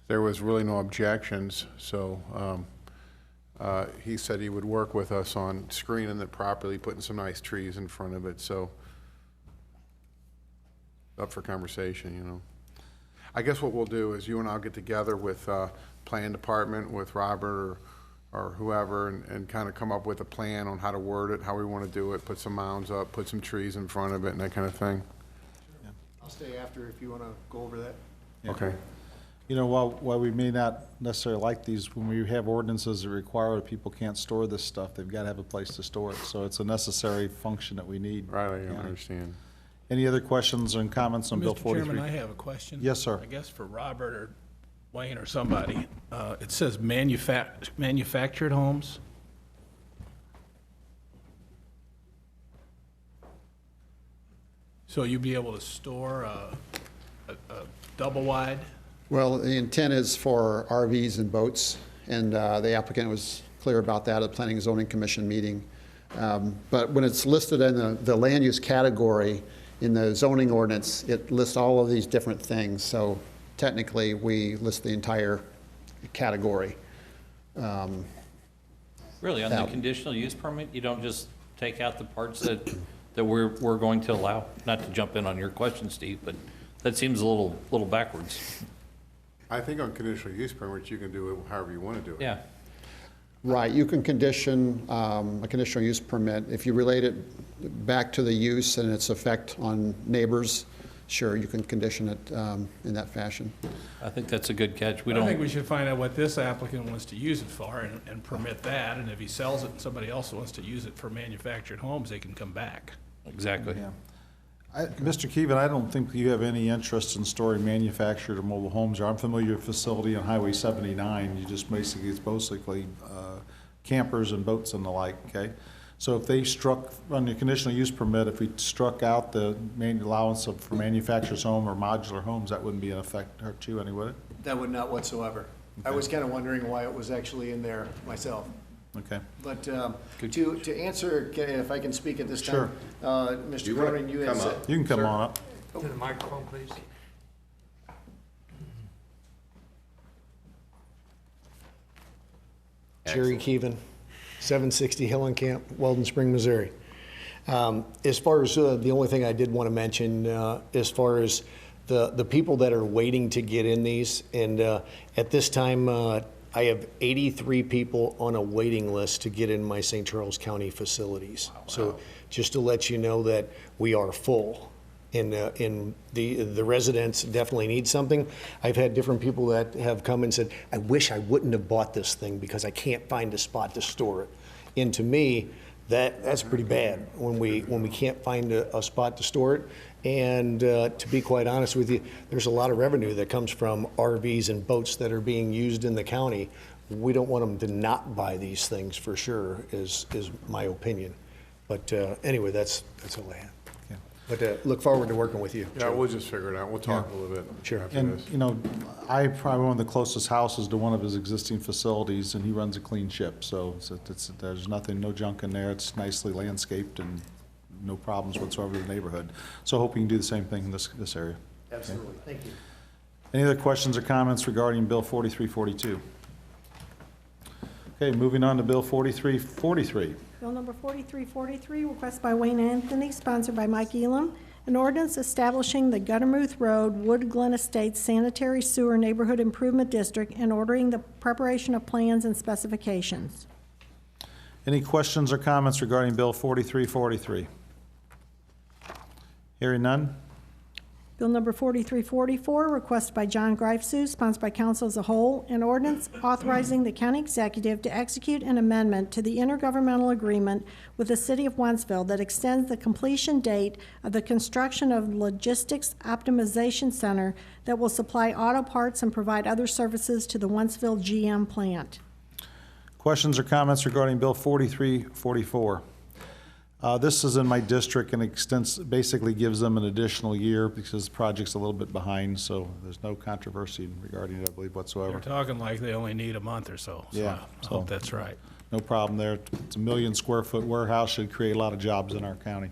There was really no objections, so he said he would work with us on screening it properly, putting some nice trees in front of it, so up for conversation, I guess what we'll do is you and I'll get together with Plan Department, with Robert or whoever, and kind of come up with a plan on how to word it, how we want to do it, put some mounds up, put some trees in front of it, and that kind of thing. Sure. I'll stay after if you want to go over that. Yeah. Okay. While we may not necessarily like these, when we have ordinances that require that people can't store this stuff, they've got to have a place to store it. So it's a necessary function that we need. Right, I understand. Any other questions and comments on Bill 43? Mr. Chairman, I have a question. Yes, sir. I guess for Robert or Wayne or somebody. It says manufactured homes. So you'd be able to store a double wide? Well, the intent is for RVs and boats, and the applicant was clear about that at the Planning and Zoning Commission meeting. But when it's listed in the land use category in the zoning ordinance, it lists all of these different things. So technically, we list the entire category. Really, on the conditional use permit, you don't just take out the parts that we're going to allow? Not to jump in on your question, Steve, but that seems a little backwards. I think on conditional use permits, you can do it however you want to do it. Yeah. Right, you can condition a conditional use permit. If you relate it back to the use and its effect on neighbors, sure, you can condition it in that fashion. I think that's a good catch. I think we should find out what this applicant wants to use it for and permit that. And if he sells it and somebody else wants to use it for manufactured homes, they can come back. Exactly. Yeah. Mr. Keevan, I don't think you have any interest in storing manufactured or mobile homes. I'm familiar with a facility on Highway 79. You just basically, it's basically campers and boats and the like, okay? So if they struck, on the conditional use permit, if we struck out the allowance for manufacturer's home or modular homes, that wouldn't be in effect, hurt you any, would it? That would not whatsoever. I was kind of wondering why it was actually in there myself. Okay. But to answer, if I can speak at this time. Sure. Mr. Cronin, you had said. You can come on up. To the microphone, please. Jerry Keevan, 760 Hillenkamp, Weldon Spring, Missouri. As far as the only thing I did want to mention, as far as the people that are waiting to get in these, and at this time, I have 83 people on a waiting list to get in my St. Charles County facilities. Wow. So just to let you know that we are full. And the residents definitely need something. I've had different people that have come and said, I wish I wouldn't have bought this thing because I can't find a spot to store it. And to me, that's pretty bad when we can't find a spot to store it. And to be quite honest with you, there's a lot of revenue that comes from RVs and boats that are being used in the county. We don't want them to not buy these things for sure, is my opinion. But anyway, that's all I have. But look forward to working with you. Yeah, we'll just figure it out. We'll talk a little bit Sure. after And, this. you know, I probably one of the closest houses to one of his existing facilities, and he runs a clean ship, so there's nothing, no junk in there. It's nicely landscaped and no problems whatsoever in the neighborhood. So I hope you can do the same thing in this area. Absolutely. Thank you. Any other questions or comments regarding Bill 4342? Okay, moving on to Bill 4343. Bill number 4343, request by Wayne Anthony, sponsored by Mike Elam, an ordinance establishing the Guttermouth Road, Wood Glen Estates Sanitary Sewer Neighborhood Improvement District and ordering the preparation of plans and specifications. Any questions or comments regarding Bill 4343? Hearing none? Bill number 4344, requested by John Greifsuz, sponsored by council as a whole, an ordinance authorizing the county executive to execute an amendment to the intergovernmental agreement with the city of Wentzville that extends the completion date of the construction of Logistics Optimization Center that will supply auto parts and provide other services to the Wentzville GM plant. Questions or comments regarding Bill 4344? This is in my district and basically gives them an additional year because the project's a little bit behind, so there's no controversy regarding it, I believe, whatsoever. They're talking like they only need a month or so. Yeah. I hope that's right. No problem there. It's a 1 million square foot warehouse, should create a lot of jobs in our county.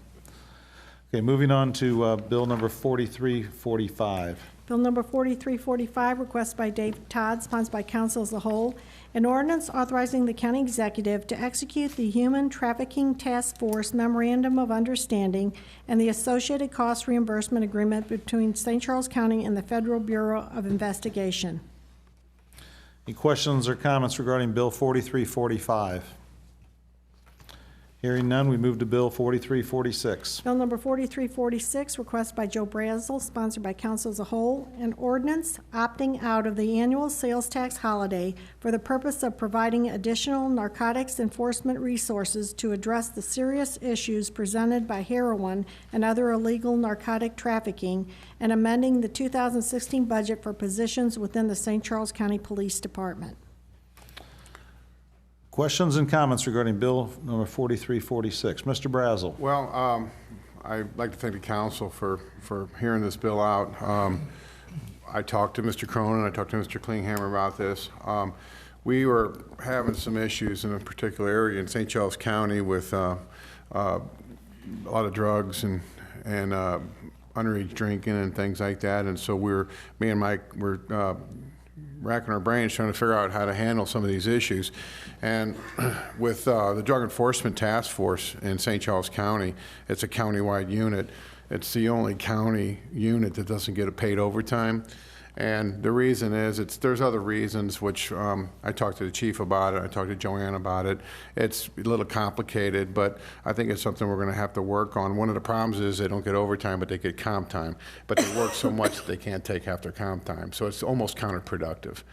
Okay, moving on to Bill number 4345. Bill number 4345, requested by Dave Todd, sponsored by council as a whole, an ordinance authorizing the county executive to execute the Human Trafficking Task Force Memorandum of Understanding and the associated cost reimbursement agreement between St. Charles County and the Federal Bureau of Investigation. Any questions or comments regarding Bill 4345? Hearing none, we move to Bill 4346. Bill number 4346, requested by Joe Brazel, sponsored by council as a whole, an ordinance opting out of the annual sales tax holiday for the purpose of providing additional narcotics enforcement resources to address the serious issues presented by heroin and other illegal narcotic trafficking, and amending the 2016 budget for positions within the St. Charles County Police Department. Questions and comments regarding Bill number 4346. Mr. Brazel. Well, I'd like to thank the council for hearing this bill out. I talked to Mr. Cronin, I talked to Mr. Klinghammer about this. We were having some issues in a particular area in St. Charles County with a lot of drugs and underage drinking and things like that. And so me and Mike were racking our brains trying to figure out how to handle some of these issues. And with the Drug Enforcement Task Force in St. Charles County, it's a county-wide unit. It's the only county unit that doesn't get paid overtime. And the reason is, there's other reasons, which I talked to the chief about it, I talked to Joanne about it. It's a little complicated, but I think it's something we're going to have to work on. One of the problems is they don't get overtime, but they get comp time. But they work so much that they can't take half their comp time. So it's almost counterproductive.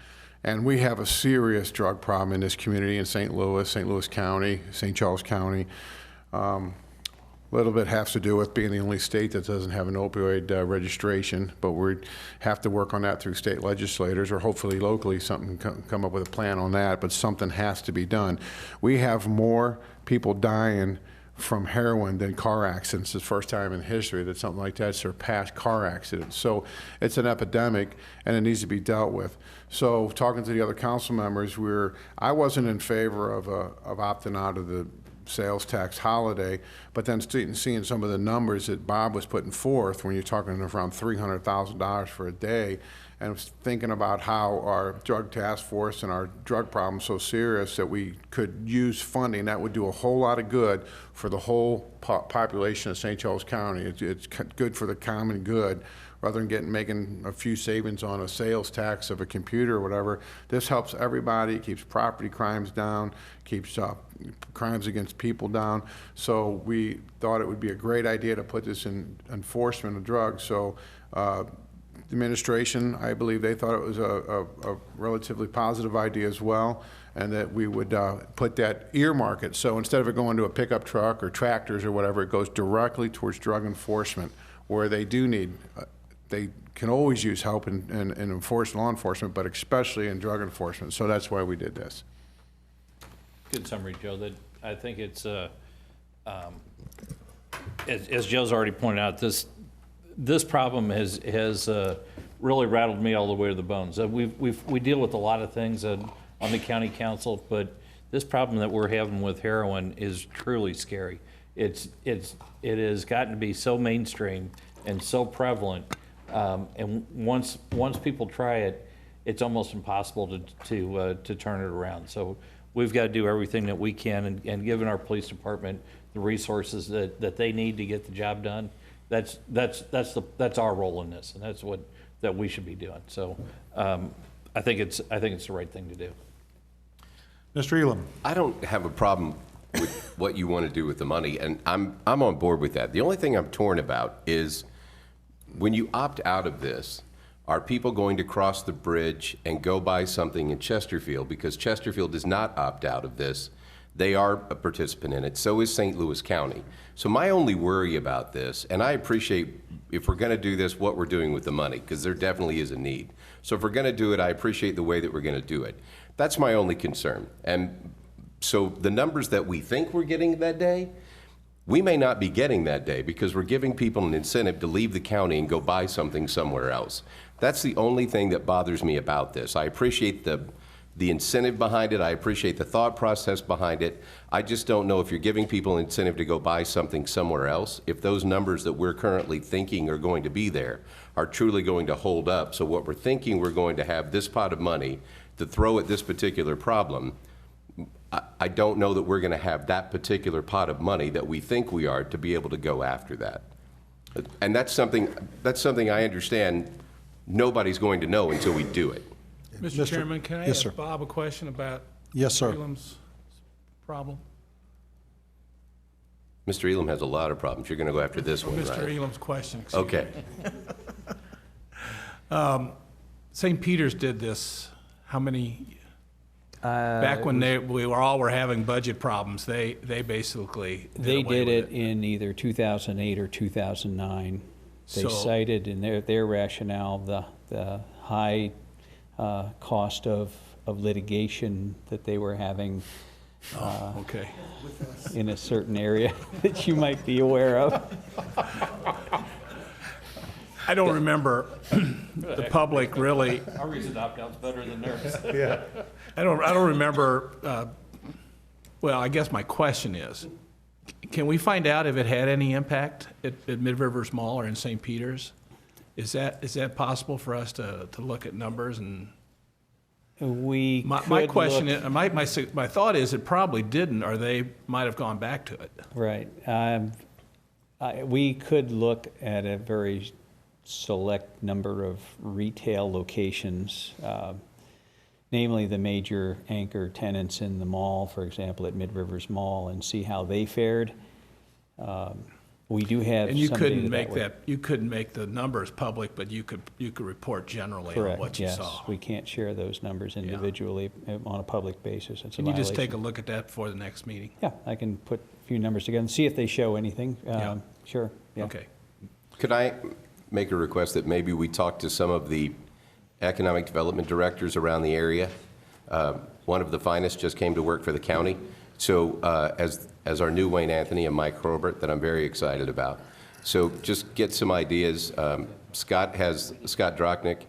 And we have a serious drug problem in this community in St. Louis County, St. Charles County. little bit has to do with being the only state that doesn't have an opioid registration, but we have to work on that through state legislators, or hopefully locally something come up with a plan on that, but something has to be done. We have more people dying from heroin than car accidents. It's the first time in history that something like that surpassed car accidents. So it's an epidemic, and it needs to be dealt with. So talking to the other council members, I wasn't in favor of opting out of the sales tax holiday, but then seeing some of the numbers that Bob was putting forth, when you're talking around $300,000 for a day, and I was thinking about how our drug task force and our drug problem is so serious that we could use funding that would do a whole lot of good for the whole population of St. Charles County. It's good for the common good, rather than making a few savings on a sales tax of a computer or whatever. This helps everybody. It keeps property crimes down, keeps crimes against people down. So we thought it would be a great idea to put this in enforcement of drugs. So the administration, I believe they thought it was a relatively positive idea as well, and that we would put that, earmark it. So instead of it going to a pickup truck or tractors or whatever, it goes directly towards drug enforcement, where they do need, they can always use help in law enforcement, but especially in drug enforcement. So that's why we did this. Good summary, Joe. That I think it's, as Joe's already pointed out, this problem has really rattled me all the way to the bones. We deal with a lot of things on the county council, but this problem that we're having with heroin is truly scary. It has gotten to be so mainstream and so prevalent, and once people try it, it's almost impossible to turn it around. So we've got to do everything that we can, and given our police department the resources that they need to get the job done, that's our role in this, and that's that we should be doing. So I think it's the right thing to do. Mr. Elam. I don't have a problem with what you want to do with the money, and I'm on board with that. The only thing I'm torn about is when you opt out of this, are people going to cross the bridge and go buy something in Chesterfield? Because Chesterfield does not opt out of this. They are a participant in it. So is St. Louis County. So my only worry about this, and I appreciate if we're going to do this, what we're doing with the money, because there definitely is a need. So if we're going to do it, I appreciate the way that we're going to do it. That's my only concern. And so the numbers that we think we're getting that day, we may not be getting that day, because we're giving people an incentive to leave the county and go buy something somewhere else. That's the only thing that bothers me about this. I appreciate the incentive behind it. I appreciate the thought process behind it. I just don't know if you're giving people an incentive to go buy something somewhere else, if those numbers that we're currently thinking are going to be there are truly going to hold up. So what we're thinking we're going to have this pot of money to throw at this particular problem, I don't know that we're going to have that particular pot of money that we think we are to be able to go after that. And that's something I understand nobody's going to know until we do it. Mr. Chairman, can I Yes, ask sir. Bob a question about Yes, sir. Elam's problem? Mr. Elam has a lot of problems. You're going to go after this one, right? Mr. Elam's question. excuse Okay. me. St. Peter's did this, how many, back when we were having budget problems, they basically They away did with it in either 2008 or 2009. They So- cited in their rationale the high cost of litigation that they were having okay. in a certain area that you might be aware of. I don't remember the public really. Our reason opt-out's better than theirs. Yeah. I don't remember. Well, I guess my question is, can we find out if it had any impact at Mid Rivers Mall or in St. Peter's? Is that possible for us to look at numbers and? We My could question look- is, my thought is it probably didn't, or they might have gone back to it. Right. We could look at a very select number of retail locations, namely the major anchor tenants in the mall, for example, at Mid Rivers Mall, and see how they fared. We do have And you some couldn't data make way. that, you couldn't make the numbers public, but you could report generally on Correct, what you yes. saw. We can't share those numbers individually on a public basis. It's a Can you just violation. take a look at that before the next meeting? Yeah, I can put a few numbers together and see if they show anything. Yeah. Sure, yeah. Okay. Could I make a request that maybe we talk to some of the economic development directors around the area? One of the finest just came to work for the county. So as our new Wayne Anthony and Mike Robert, that I'm very excited about. So just get some ideas. Scott Drochnik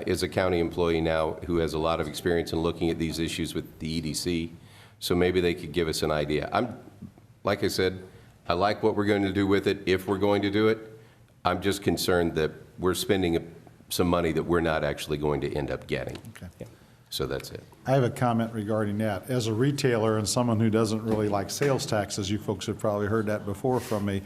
is a county employee now who has a lot of experience in looking at these issues with the EDC. So maybe they could give us an idea. Like I said, I like what we're going to do with it if we're going to do it. I'm just concerned that we're spending some money that we're not actually going to end up getting. Okay. So that's it. I have a comment regarding that. As a retailer and someone who doesn't really like sales taxes, you folks have probably heard that before from me,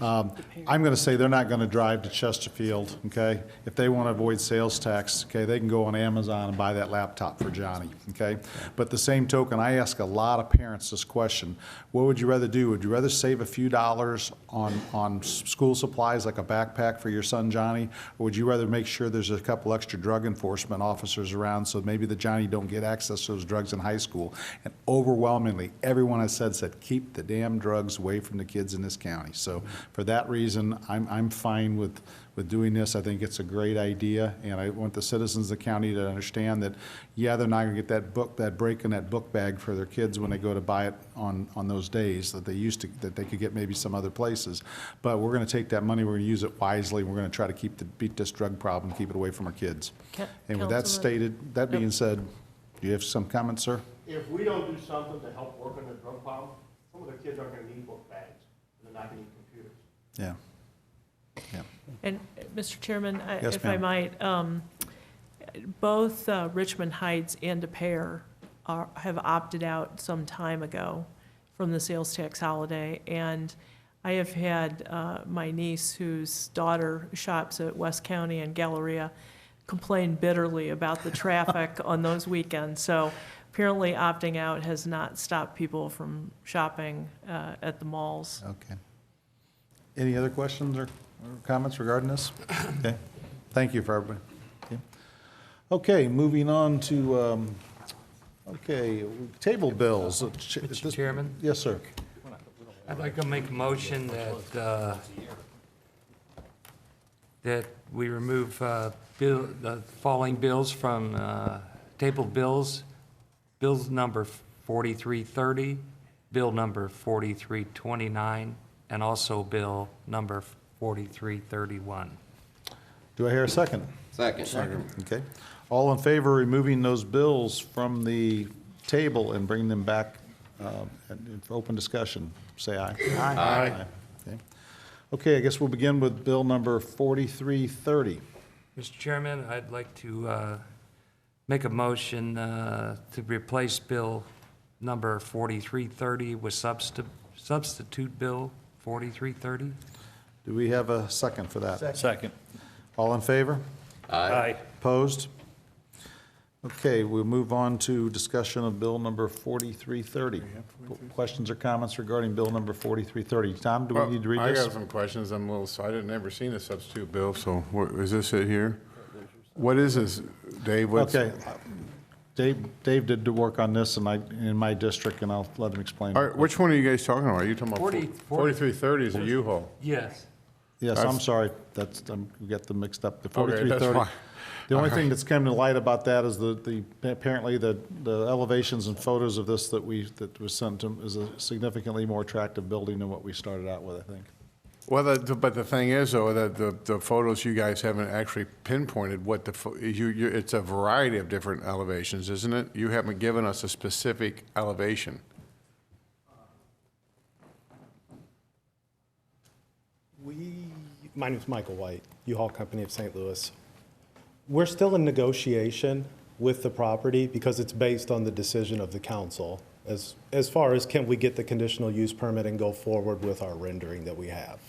I'm going to say they're not going to drive to Chesterfield, okay? If they want to avoid sales tax, okay, they can go on Amazon and buy that laptop for Johnny, okay? But the same token, I ask a lot of parents this question. What would you rather do? Would you rather save a few dollars on school supplies like a backpack for your son Johnny? Or would you rather make sure there's a couple extra drug enforcement officers around so maybe the Johnny don't get access to those drugs in high school? And overwhelmingly, everyone has said keep the damn drugs away from the kids in this county. So for that reason, I'm fine with doing this. I think it's a great idea, and I want the citizens of the county to understand that, yeah, they're not going to get that break in that book bag for their kids when they go to buy it on those days that they could get maybe some other places. But we're going to take that money, we're going to use it wisely, we're going to try to beat this drug problem, keep it away from our kids. And with that stated, that being said, do you have some comments, sir? If we don't do something to help work on the drug problem, some of the kids aren't going to need book bags, and they're not going to need computers. Yeah. Yeah. And, Mr. Chairman, Yes, if I ma'am. might, both Richmond Heights and De Pere have opted out some time ago from the sales tax holiday, and I have had my niece, whose daughter shops at West County and Galleria, complain bitterly about the traffic on those weekends. So apparently opting out has not stopped people from shopping at the malls. Okay. Any other questions or comments regarding this? Okay. Thank you for everybody. Okay, moving on to, table bills. Mr. Chairman? Yes, sir. I'd like to make a motion that we remove the following bills from tabled bills. Bills number 4330, bill number 4329, and also bill number 4331. Do I hear a second? Second. Okay. All in favor of removing those bills from the table and bringing them back for open discussion, say aye. Aye. Okay. Okay, I guess we'll begin with bill number 4330. Mr. Chairman, I'd like to make a motion to replace bill number 4330 with substitute bill 4330. Do we have a second for that? Second. All in favor? Aye. Opposed? Okay, we'll move on to discussion of bill number 4330. Questions or comments regarding bill number 4330? Tom, do we need to read I this? got some questions. I'm a little excited. I've never seen a substitute bill, so is this it here? What is this, Dave? What's- Okay. Dave did the work on this in my district, and I'll let him explain. All right, which one are you guys talking about? Are you talking about 4330 is a U-Haul? Yes. Yes, That's- I'm sorry, we got them mixed up. The Okay, that's 4330. fine. The only All thing right. that's come to light about that is apparently the elevations and photos of this that was sent to is a significantly more attractive building than what we started out with, I think. Well, but the thing is, though, that the photos you guys haven't actually pinpointed what it's a variety of different elevations, isn't it? You haven't given us a specific elevation. My name is Michael White, U-Haul Company of St. Louis. We're still in negotiation with the property because it's based on the decision of the council as far as can we get the conditional use permit and go forward with our rendering that we have.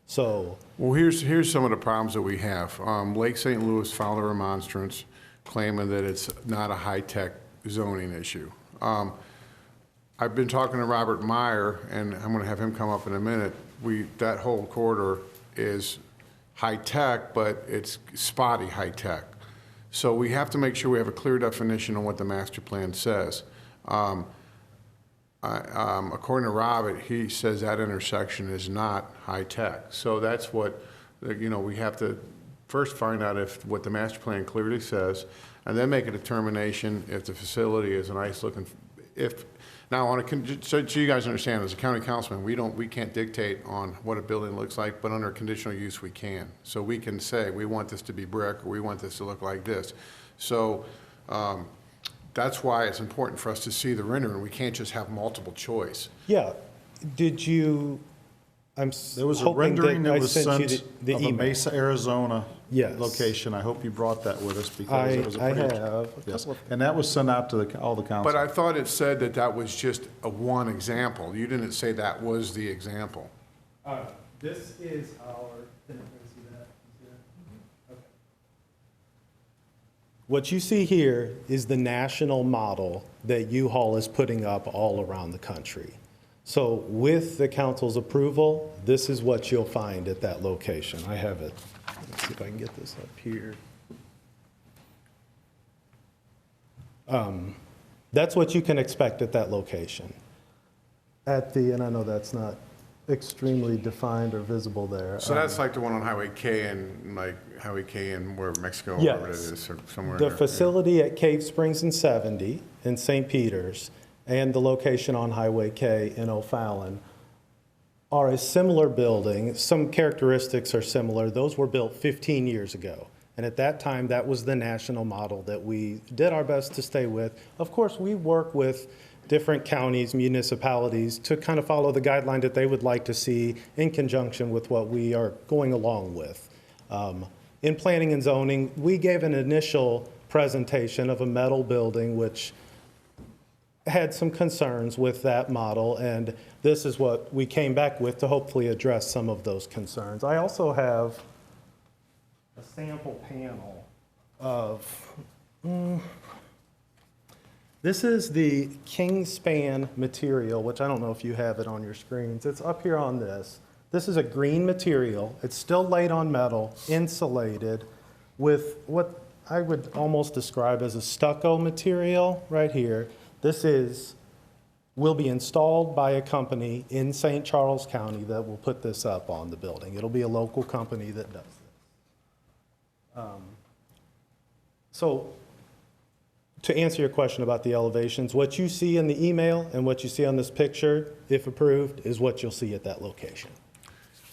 So, Well, here's some of the problems that we have. Lake St. Louis filed a remonstrance claiming that it's not a high-tech zoning issue. I've been talking to Robert Meyer, and I'm going to have him come up in a minute. that whole corridor is high-tech, but it's spotty high-tech. So we have to make sure we have a clear definition on what the master plan says. According to Robert, he says that intersection is not high-tech. So that's what, we have to first find out what the master plan clearly says, and then make a determination if the facility is a nice looking, so you guys understand, as a county councilman, we can't dictate on what a building looks like, but under conditional use we can. So we can say, we want this to be brick, or we want this to look like this. So that's why it's important for us to see the rendering. We can't just have multiple choice. Yeah. Did you, There was a rendering that was sent of the Mesa, Arizona location. I hope you brought that with us because it was a pretty... I have. Yes, and that was sent out to all the council. But I thought it said that was just one example. You didn't say that was the example. This is our... What you see here is the national model that U-Haul is putting up all around the country. So with the council's approval, this is what you'll find at that location. I have it. Let's see if I can get this up here. That's what you can expect at that location. And I know that's not extremely defined or visible there. So that's like the one on Highway K and where Mexico, Yes. wherever it is, or somewhere The there. facility at Cave Springs and 70 in St. Peters and the location on Highway K in O'Fallon are a similar building. Some characteristics are similar. Those were built 15 years ago. And at that time, that was the national model that we did our best to stay with. Of course, we work with different counties, municipalities, to kind of follow the guideline that they would like to see in conjunction with what we are going along with. In planning and zoning, we gave an initial presentation of a metal building which had some concerns with that model, and this is what we came back with to hopefully address some of those concerns. I also have a sample panel of, this is the Kingspan material, which I don't know if you have it on your screens. It's up here on this. This is a green material. It's still laid on metal, insulated, with what I would almost describe as a stucco material right here. This will be installed by a company in St. Charles County that will put this up on the building. It'll be a local company that does this. So to answer your question about the elevations, what you see in the email and what you see on this picture, if approved, is what you'll see at that location.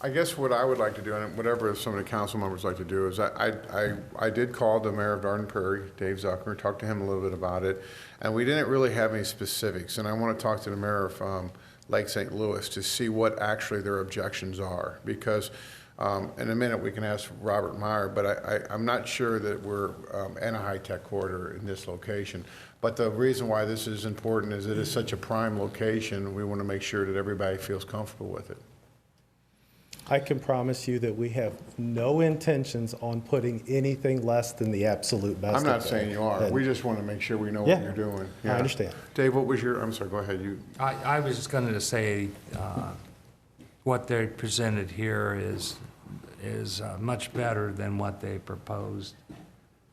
I guess what I would like to do, and whatever some of the council members like to do, is I did call the mayor of Garden Prairie, Dave Zucker, talked to him a little bit about it, and we didn't really have any specifics. And I want to talk to the mayor of Lake St. Louis to see what actually their objections are, because in a minute we can ask Robert Meyer, but I'm not sure that we're in a high-tech corridor in this location. But the reason why this is important is it is such a prime location. We want to make sure that everybody feels comfortable with it. I can promise you that we have no intentions on putting anything less than the absolute best. I'm not saying you are. We just want to make sure we know what you're doing. I understand. Dave, what was I'm sorry, go ahead. I was just going to say what they presented here is much better than what they proposed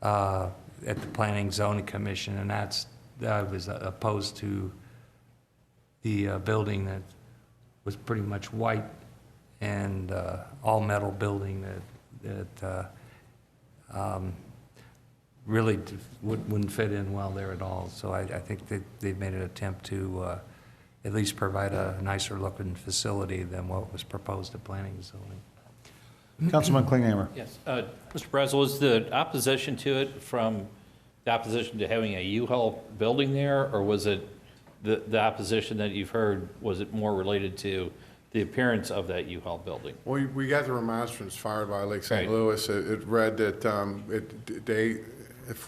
at the Planning Zoning Commission, and that was opposed to the building that was pretty much white and all-metal building that really wouldn't fit in well there at all. So I think that they've made an attempt to at least provide a nicer-looking facility than what was proposed at Planning and Zoning. Councilman Klinghammer. Yes. Mr. Brazel, was the opposition to it from the opposition to having a U-Haul building there, or was it the opposition that you've heard, was it more related to the appearance of that U-Haul building? Well, we got the remonstrance filed by Lake St. Louis. It read that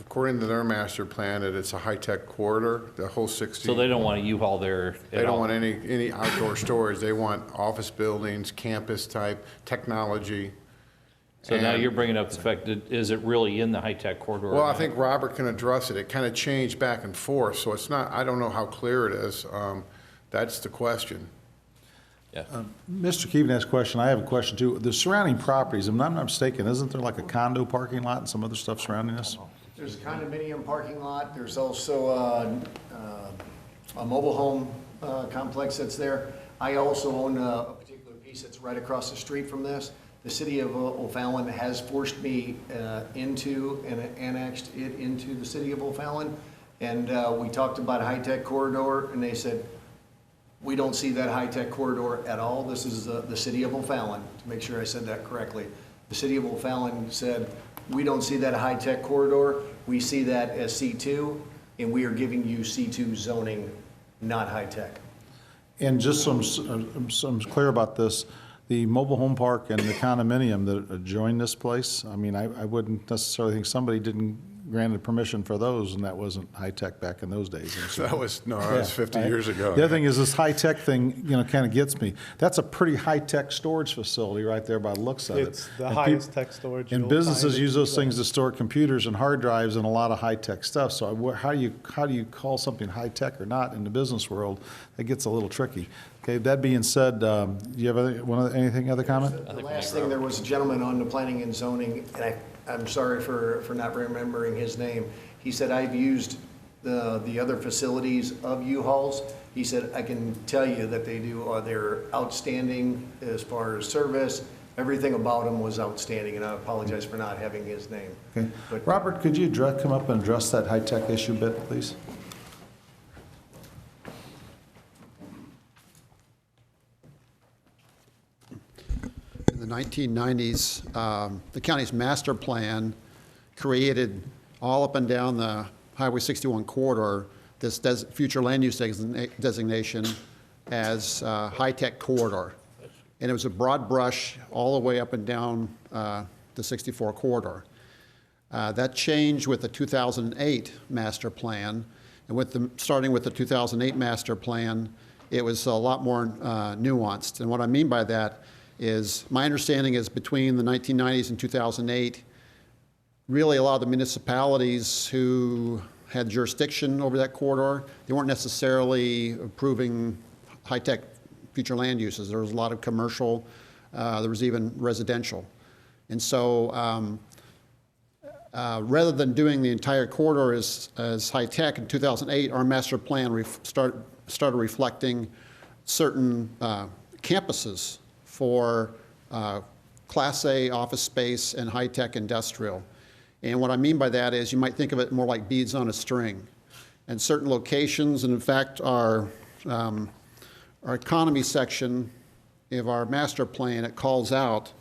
according to their master plan, that it's a high-tech corridor, the whole 60. So they don't want a U-Haul there at all? They don't want any outdoor storage. They want office buildings, campus-type technology. So now you're bringing up the fact that, is it really in the high-tech corridor? Well, I think Robert can address it. It kind of changed back and forth, so it's not, I don't know how clear it is. That's the question. Yeah. Mr. Keevan asked a question. I have a question too. The surrounding properties, if I'm not mistaken, isn't there like a condo parking lot and some other stuff surrounding this? There's a condominium parking lot. There's also a mobile home complex that's there. I also own a particular piece that's right across the street from this. The city of O'Fallon has forced me into and annexed it into the city of O'Fallon. And we talked about a high-tech corridor, and they said, we don't see that high-tech corridor at all. This is the city of O'Fallon, to make sure I said that correctly. The city of O'Fallon said, we don't see that high-tech corridor. We see that as C2, and we are giving you C2 zoning, not high-tech. And just so I'm clear about this, the mobile home park and the condominium that adjoin this place, I mean, I wouldn't necessarily think somebody didn't granted permission for those, and that wasn't high-tech back in those days. That was 50 years ago. The other thing is this high-tech thing, you know, kind of gets me. That's a pretty high-tech storage facility right there by the looks of it. It's the highest tech storage. And you'll businesses find use in- those things to store computers and hard drives and a lot of high-tech stuff. So how do you call something high-tech or not in the business world? That gets a little tricky. Okay, that being said, do you have anything other comment? The last thing, there was a gentleman on the planning and zoning, and I'm sorry for not remembering his name. He said, I've used the other facilities of U-Hauls. He said, I can tell you that they're outstanding as far as service. Everything about them was outstanding, and I apologize for not having his name. Okay. But- Robert, could you come up and address that high-tech issue a bit, please? In the 1990s, the county's master plan created all up and down the Highway 61 corridor this future land use designation as high-tech corridor. And it was a broad brush all the way up and down the 64 corridor. That changed with the 2008 master plan. And starting with the 2008 master plan, it was a lot more nuanced. And what I mean by that is, my understanding is between the 1990s and 2008, really a lot of the municipalities who had jurisdiction over that corridor, they weren't necessarily approving high-tech future land uses. There was a lot of commercial, there was even residential. And so rather than doing the entire corridor as high-tech, in 2008, our master plan started reflecting certain campuses for Class A office space and high-tech industrial. And what I mean by that is, you might think of it more like beads on a string. And certain locations, and in fact, our economy section of our master plan, it calls out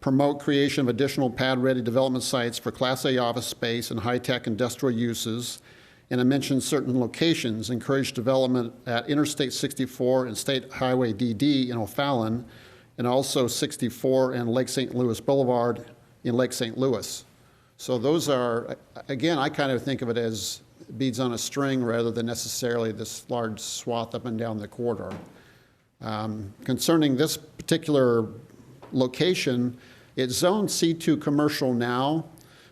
promote creation of additional pad-ready development sites for Class A office space and high-tech industrial uses. And I mentioned certain locations, encourage development at Interstate 64 and State Highway DD in O'Fallon, and also 64 and Lake St. Louis Boulevard in Lake St. Louis. So those are, again, I kind of think of it as beads on a string rather than necessarily this large swath up and down the corridor. Concerning this particular location, it's zoned C2 commercial now.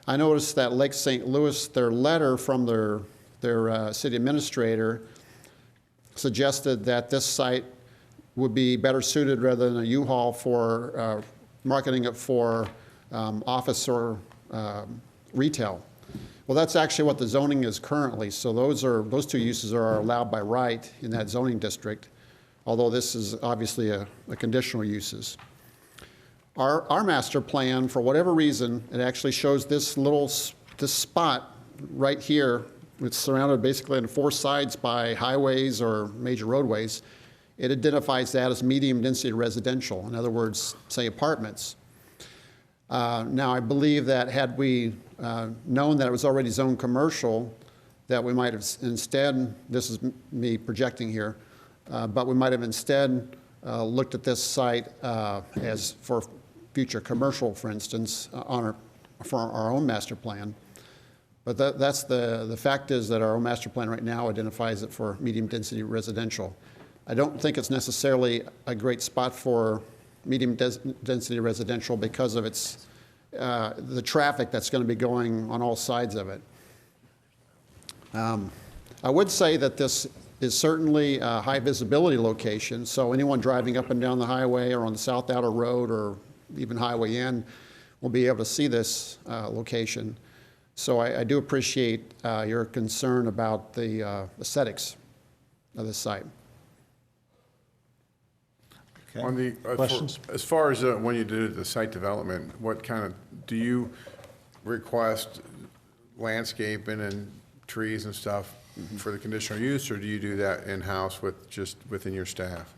I noticed that Lake St. Louis, their letter from their city administrator suggested that this site would be better suited rather than a U-Haul for marketing it for office or retail. Well, that's actually what the zoning is currently. So those two uses are allowed by right in that zoning district, although this is obviously a conditional uses. Our master plan, for whatever reason, it actually shows this spot right here. It's surrounded basically on 4 sides by highways or major roadways. It identifies that as medium density residential. In other words, say apartments. Now, I believe that had we known that it was already zoned commercial, that we might have instead, this is me projecting here, but we might have instead looked at this site as for future commercial, for instance, for our own master plan. But that's the fact is that our own master plan right now identifies it for medium density residential. I don't think it's necessarily a great spot for medium density residential because of its the traffic that's going to be going on all sides of it. I would say that this is certainly a high visibility location, so anyone driving up and down the highway or on the South Outer Road or even Highway N will be able to see this location. So I do appreciate your concern about the aesthetics of this site. On the, Questions? as far as when you do the site development, what kind of, do you request landscaping and trees and stuff for the conditional use, or do you do that in-house with, just within your staff?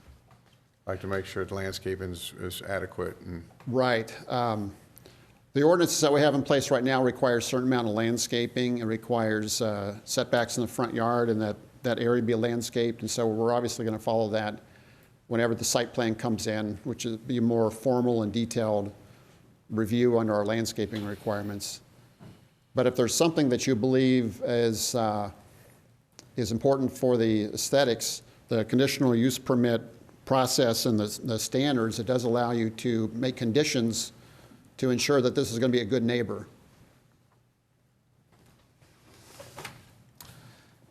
Like to make sure the landscaping is adequate and. Right. The ordinances that we have in place right now require a certain amount of landscaping. It requires setbacks in the front yard and that area be landscaped. And so we're obviously going to follow that whenever the site plan comes in, which will be a more formal and detailed review under our landscaping requirements. But if there's something that you believe is important for the aesthetics, the conditional use permit process and the standards, it does allow you to make conditions to ensure that this is going to be a good neighbor.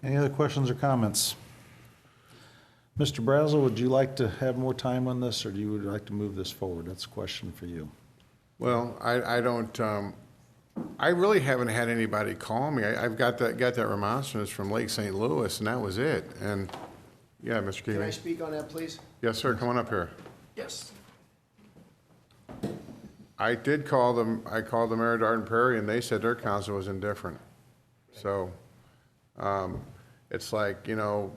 Any other questions or comments? Mr. Brazel, would you like to have more time on this, or do you would like to move this forward? That's a question for you. Well, I don't, I really haven't had anybody call me. I've got that remonstrance from Lake St. Louis, and that was it. And, yeah, Mr. Can I Keating? speak on that, please? Yes, sir, come on up here. Yes. I did call them, I called the mayor of Darden Prairie, and they said their council was indifferent. So, it's like, you know,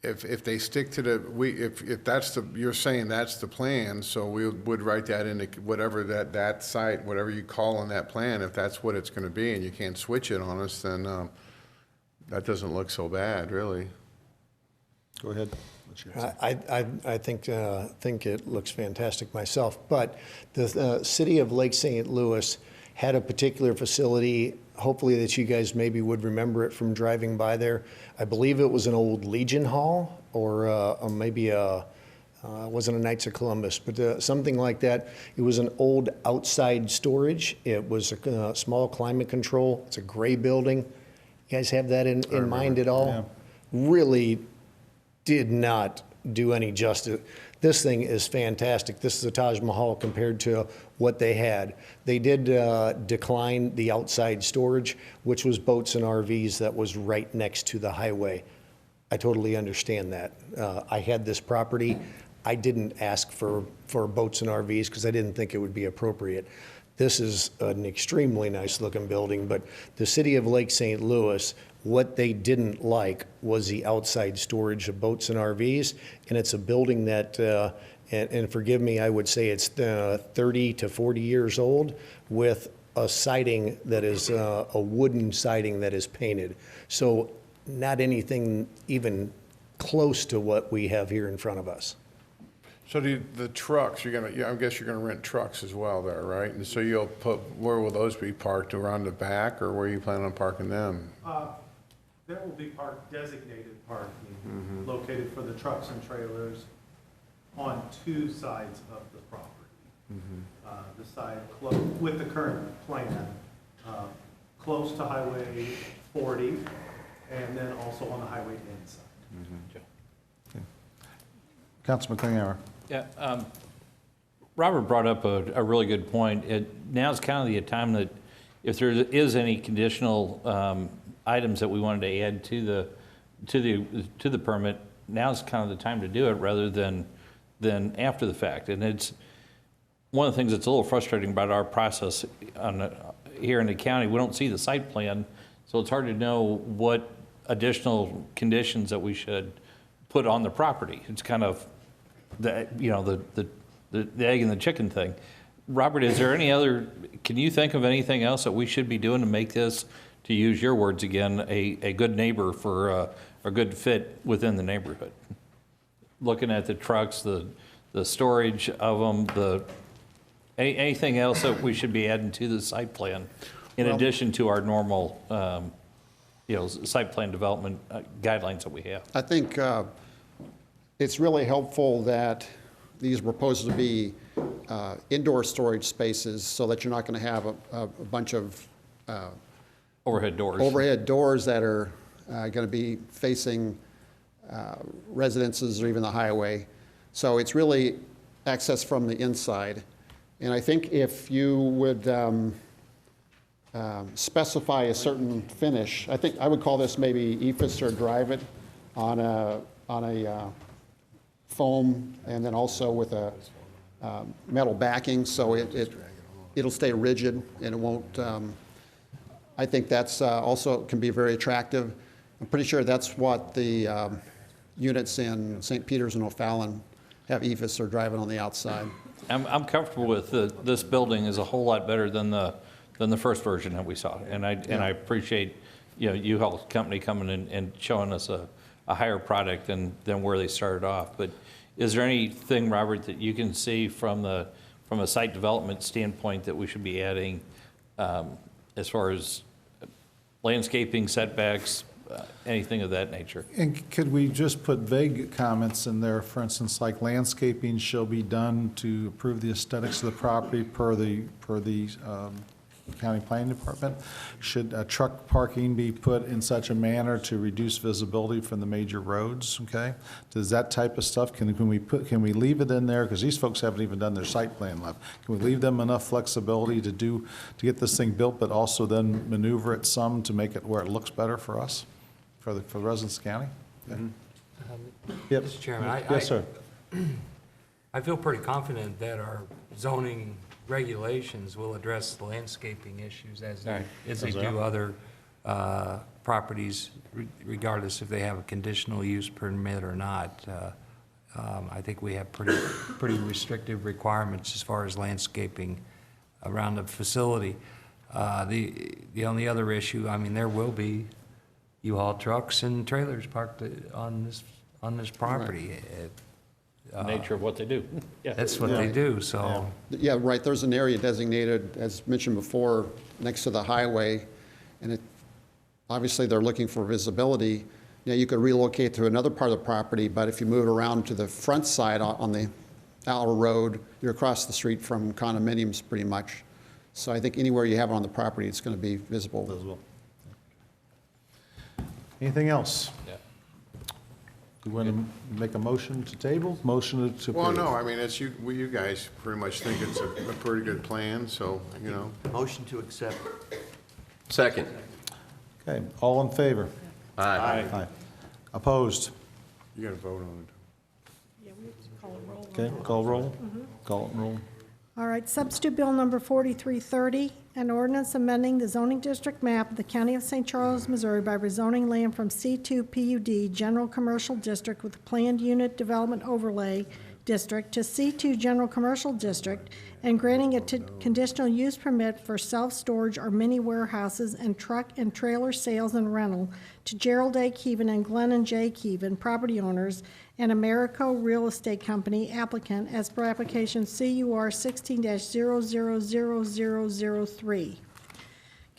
if they stick to if that's you're saying that's the plan, so we would write that into whatever that site, whatever you call on that plan, if that's what it's gonna be, and you can't switch it on us, then, that doesn't look so bad, really. Go ahead. I think it looks fantastic myself, but the city of Lake St. Louis had a particular facility, hopefully that you guys maybe would remember it from driving by there. I believe it was an old Legion Hall, or maybe it wasn't a Knights of Columbus, but something like that. It was an old outside storage. It was a small climate control. It's a gray building. You guys have that in mind at all? Yeah. Really did not do any justice. This thing is fantastic. This is a Taj Mahal compared to what they had. They did decline the outside storage, which was boats and RVs that was right next to the highway. I totally understand that. I had this property. I didn't ask for boats and RVs because I didn't think it would be appropriate. This is an extremely nice looking building, but the city of Lake St. Louis, what they didn't like was the outside storage of boats and RVs, and it's a building that, and forgive me, I would say it's 30 to 40 years old with a siding that is a wooden siding that is painted. So not anything even close to what we have here in front of us. So the trucks, I guess you're gonna rent trucks as well there, right? And so you'll where will those be parked, around the back, or where are you planning on parking them? There will be designated parking located for the trucks and trailers on two sides of the property. The side with the current plan, close to Highway 40, and then also on the Highway 10 side. Councilman Klingauer. Yeah, Robert brought up a really good point. Now's kind of the time that if there is any conditional items that we wanted to add to the permit, now's kind of the time to do it rather than after the fact. And it's one of the things that's a little frustrating about our process here in the county. We don't see the site plan, so it's hard to know what additional conditions that we should put on the property. It's kind of the egg and the chicken thing. Robert, is there any other? Can you think of anything else that we should be doing to make this, to use your words again, a good neighbor for a good fit within the neighborhood? Looking at the trucks, the storage of them, anything else that we should be adding to the site plan, in addition to our normal, site plan development guidelines that we have? I think it's really helpful that these are proposed to be indoor storage spaces so that you're not going to have a bunch of overhead doors that are going to be facing residences or even the highway. So it's really access from the inside. And I think if you would specify a certain finish, I think I would call this maybe EIFS or drive it on a foam, and then also with a metal backing, so it'll stay rigid and it won't. I think that's also can be very attractive. I'm pretty sure that's what the units in St. Peter's and O'Fallon have EIFS or drive it on the outside. I'm comfortable with this building is a whole lot better than the first version that we saw, and I appreciate U-Haul company coming in and showing us a higher product than where they started off. But is there anything, Robert, that you can see from a site development standpoint that we should be adding as far as landscaping, setbacks, anything of that nature? And could we just put vague comments in there, for instance, like landscaping shall be done to improve the aesthetics of the property per the county planning department? Should truck parking be put in such a manner to reduce visibility from the major roads? Okay, does that type of stuff, can we leave it in there? Because these folks haven't even done their site plan left. Can we leave them enough flexibility to get this thing built, but also then maneuver it some to make it where it looks better for us, for the residents of the county? Okay. Yep. Mr. Chairman, Yes, sir. I feel pretty confident that our zoning regulations will address the landscaping issues as they do other properties, regardless if they have a conditional use permit or not. I think we have pretty restrictive requirements as far as landscaping around the facility. The only other issue, I mean, there will be U-Haul trucks and trailers parked on this property. Nature of what they do. Yeah. That's what they do, so. Yeah, right, there's an area designated, as mentioned before, next to the highway, and obviously they're looking for visibility. You could relocate to another part of the property, but if you move around to the front side on the outer road, you're across the street from condominiums pretty much. So I think anywhere you have it on the property, it's going to be visible. Anything else? Yeah. Do you want to make a motion to table? Motion to approve? Well, no, I mean, you guys pretty much think it's a pretty good plan, so, Motion to accept. Second. Okay, all in favor? Aye. Aye. Opposed? You got to vote on Yeah, we have to call a roll. Okay, call roll? Call it and roll. All right, substitute bill number 4330, an ordinance amending the zoning district map of the County of St. Charles, Missouri by rezoning land from C2 PUD General Commercial District with Planned Unit Development Overlay District to C2 General Commercial District and granting a conditional use permit for self-storage or mini warehouses and truck and trailer sales and rental to Gerald A. Keevan and Glennon J. Keevan, property owners, and Americo Real Estate Company applicant as per application CUR 16-000003.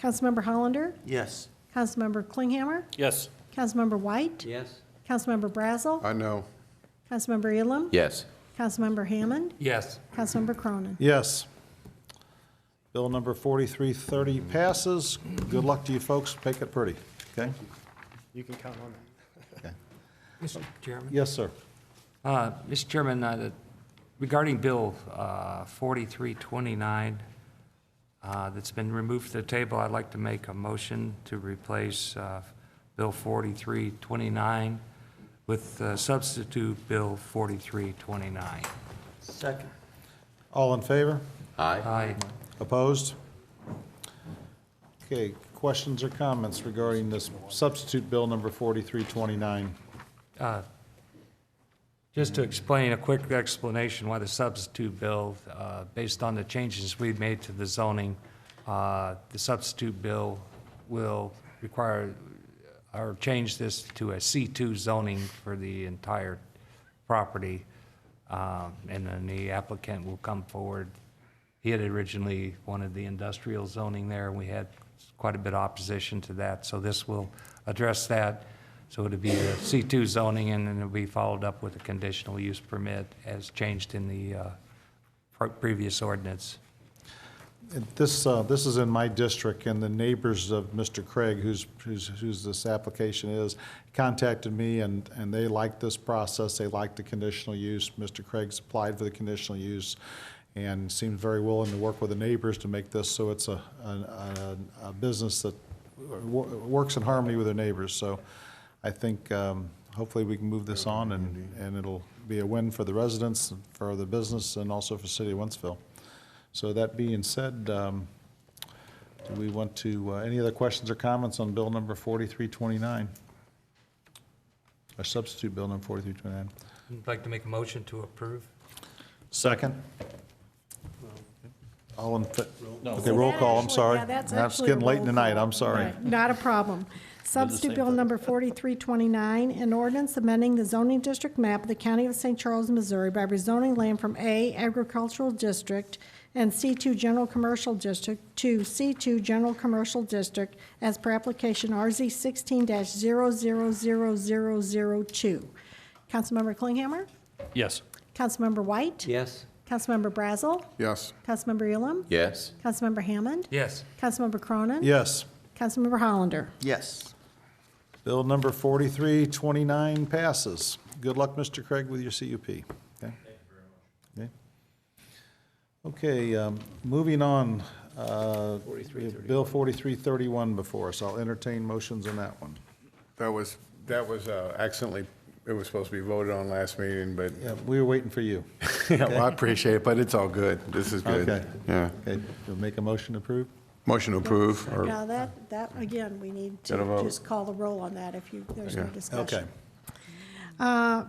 Councilmember Hollander? Yes. Councilmember Klinghammer? Yes. Councilmember White? Yes. Councilmember Brazel? I know. Councilmember Elam? Yes. Councilmember Hammond? Yes. Councilmember Cronin? Yes. Bill number 4330 passes. Good luck to you folks. Make it pretty, okay? You can count on that. Mr. Chairman? Yes, sir. Mr. Chairman, regarding Bill 4329 that's been removed from the table, I'd like to make a motion to replace Bill 4329 with substitute Bill 4329. Second. All in favor? Aye. Opposed? Okay, questions or comments regarding this substitute bill number 4329? Just to explain, a quick explanation why the substitute bill, based on the changes we've made to the zoning, the substitute bill will require or change this to a C2 zoning for the entire property. And then the applicant will come forward. He had originally wanted the industrial zoning there, and we had quite a bit of opposition to that. So this will address that. So it'll be a C2 zoning, and then it'll be followed up with a conditional use permit as changed in the previous ordinance. This is in my district, and the neighbors of Mr. Craig, who's this application is, contacted me, and they like this process. They like the conditional use. Mr. Craig's applied for the conditional use and seems very willing to work with the neighbors to make this so it's a business that works in harmony with their neighbors. So I think hopefully we can move this on, and it'll be a win for the residents, for the business, and also for the city of Wentzville. So that being said, do we want to, any other questions or comments on bill number 4329? Or substitute bill number 4329? I'd like to make a motion to approve. Second? All in, No. okay, roll call, I'm sorry. Yeah, that's It's actually a getting late in the roll night, call. I'm sorry. Right, not a problem. Substitute Bill number 4329, an ordinance amending the zoning district map of the County of St. Charles, Missouri by rezoning land from A Agricultural District and C2 General Commercial District to C2 General Commercial District as per application RZ 16-000002. Councilmember Klinghammer? Yes. Councilmember White? Yes. Councilmember Brazel? Yes. Councilmember Elam? Yes. Councilmember Hammond? Yes. Councilmember Cronin? Yes. Councilmember Hollander? Yes. Bill number 4329 passes. Good luck, Mr. Craig, with your CUP. Okay? Thank you very much. Okay, moving on. We have Bill 4331 before us. I'll entertain motions on that one. That was accidentally, it was supposed to be voted on last meeting, but. Yeah, we were waiting for you. Yeah, well, I appreciate it, but it's all good. This is good. Okay. Yeah. Okay, you'll make a motion to approve? Motion to approve, or, Now, that, again, we need Gotta to vote. just call the roll on that if there's no Yeah. discussion. Okay.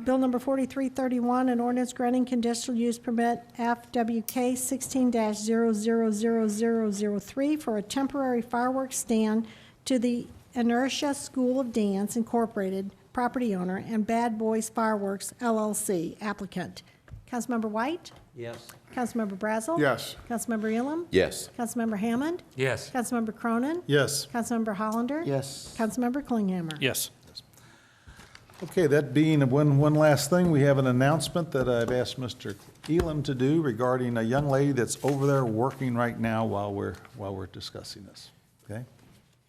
Bill number 4331, an ordinance granting conditional use permit FWK 16-000003 for a temporary fireworks stand to the Inertia School of Dance Incorporated, property owner, and Bad Boys Fireworks LLC, applicant. Councilmember White? Yes. Councilmember Brazel? yes. Councilmember Elam? Yes. Councilmember Hammond? Yes. Councilmember Cronin? Yes. Councilmember Hollander? Yes. Councilmember Klinghammer? Yes. Okay, that being one last thing, we have an announcement that I've asked Mr. Elam to do regarding a young lady that's over there working right now while we're discussing this. Okay?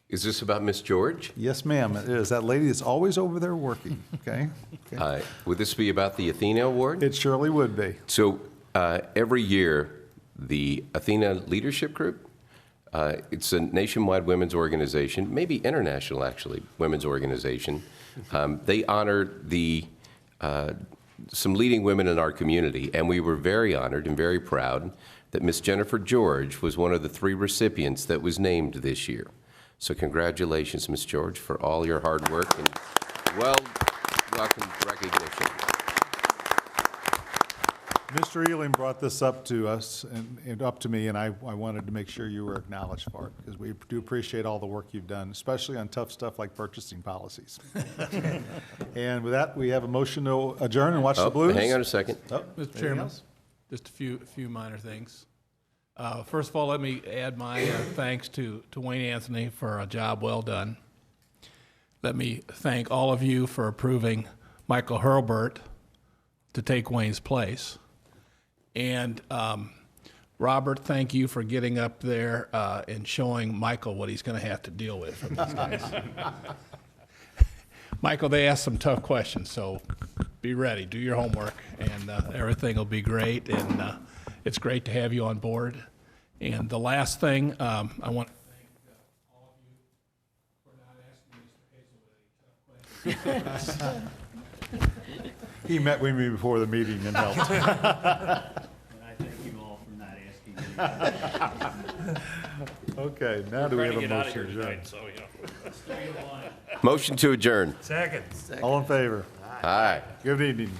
Is this about Miss George? Yes, ma'am, it is. That lady that's always over there working, okay? Okay. Would this be about the Athena Award? It surely would be. So every year, the Athena Leadership Group, it's a nationwide women's organization, maybe international, actually, women's organization. They honor some leading women in our community, and we were very honored and very proud that Miss Jennifer George was one of the 3 recipients that was named this year. So congratulations, Miss George, for all your hard work and welcome recognition. Mr. Elam brought this up to us and up to me, and I wanted to make sure you were acknowledged for it, because we do appreciate all the work you've done, especially on tough stuff like purchasing policies. And with that, we have a motion to adjourn and watch the Blues. Hang on a second. Mr. Chairman, just a few minor things. First of all, let me add my thanks to Wayne Anthony for a job well done. Let me thank all of you for approving Michael Hurlbert to take Wayne's place. And Robert, thank you for getting up there and showing Michael what he's going to have to deal with from these guys. Michael, they asked some tough questions, so be ready, do your homework, and everything will be great. And it's great to have you on board. And the last thing, I want to thank all of you for not asking Mr. Hazel any tough questions. He met with me before the meeting and helped. And I thank you all for not asking. Okay, now do we have a We're trying to get out of motion? here to adjourn? tonight, so, you know. Motion to adjourn. Second. All in favor? Aye. Good evening.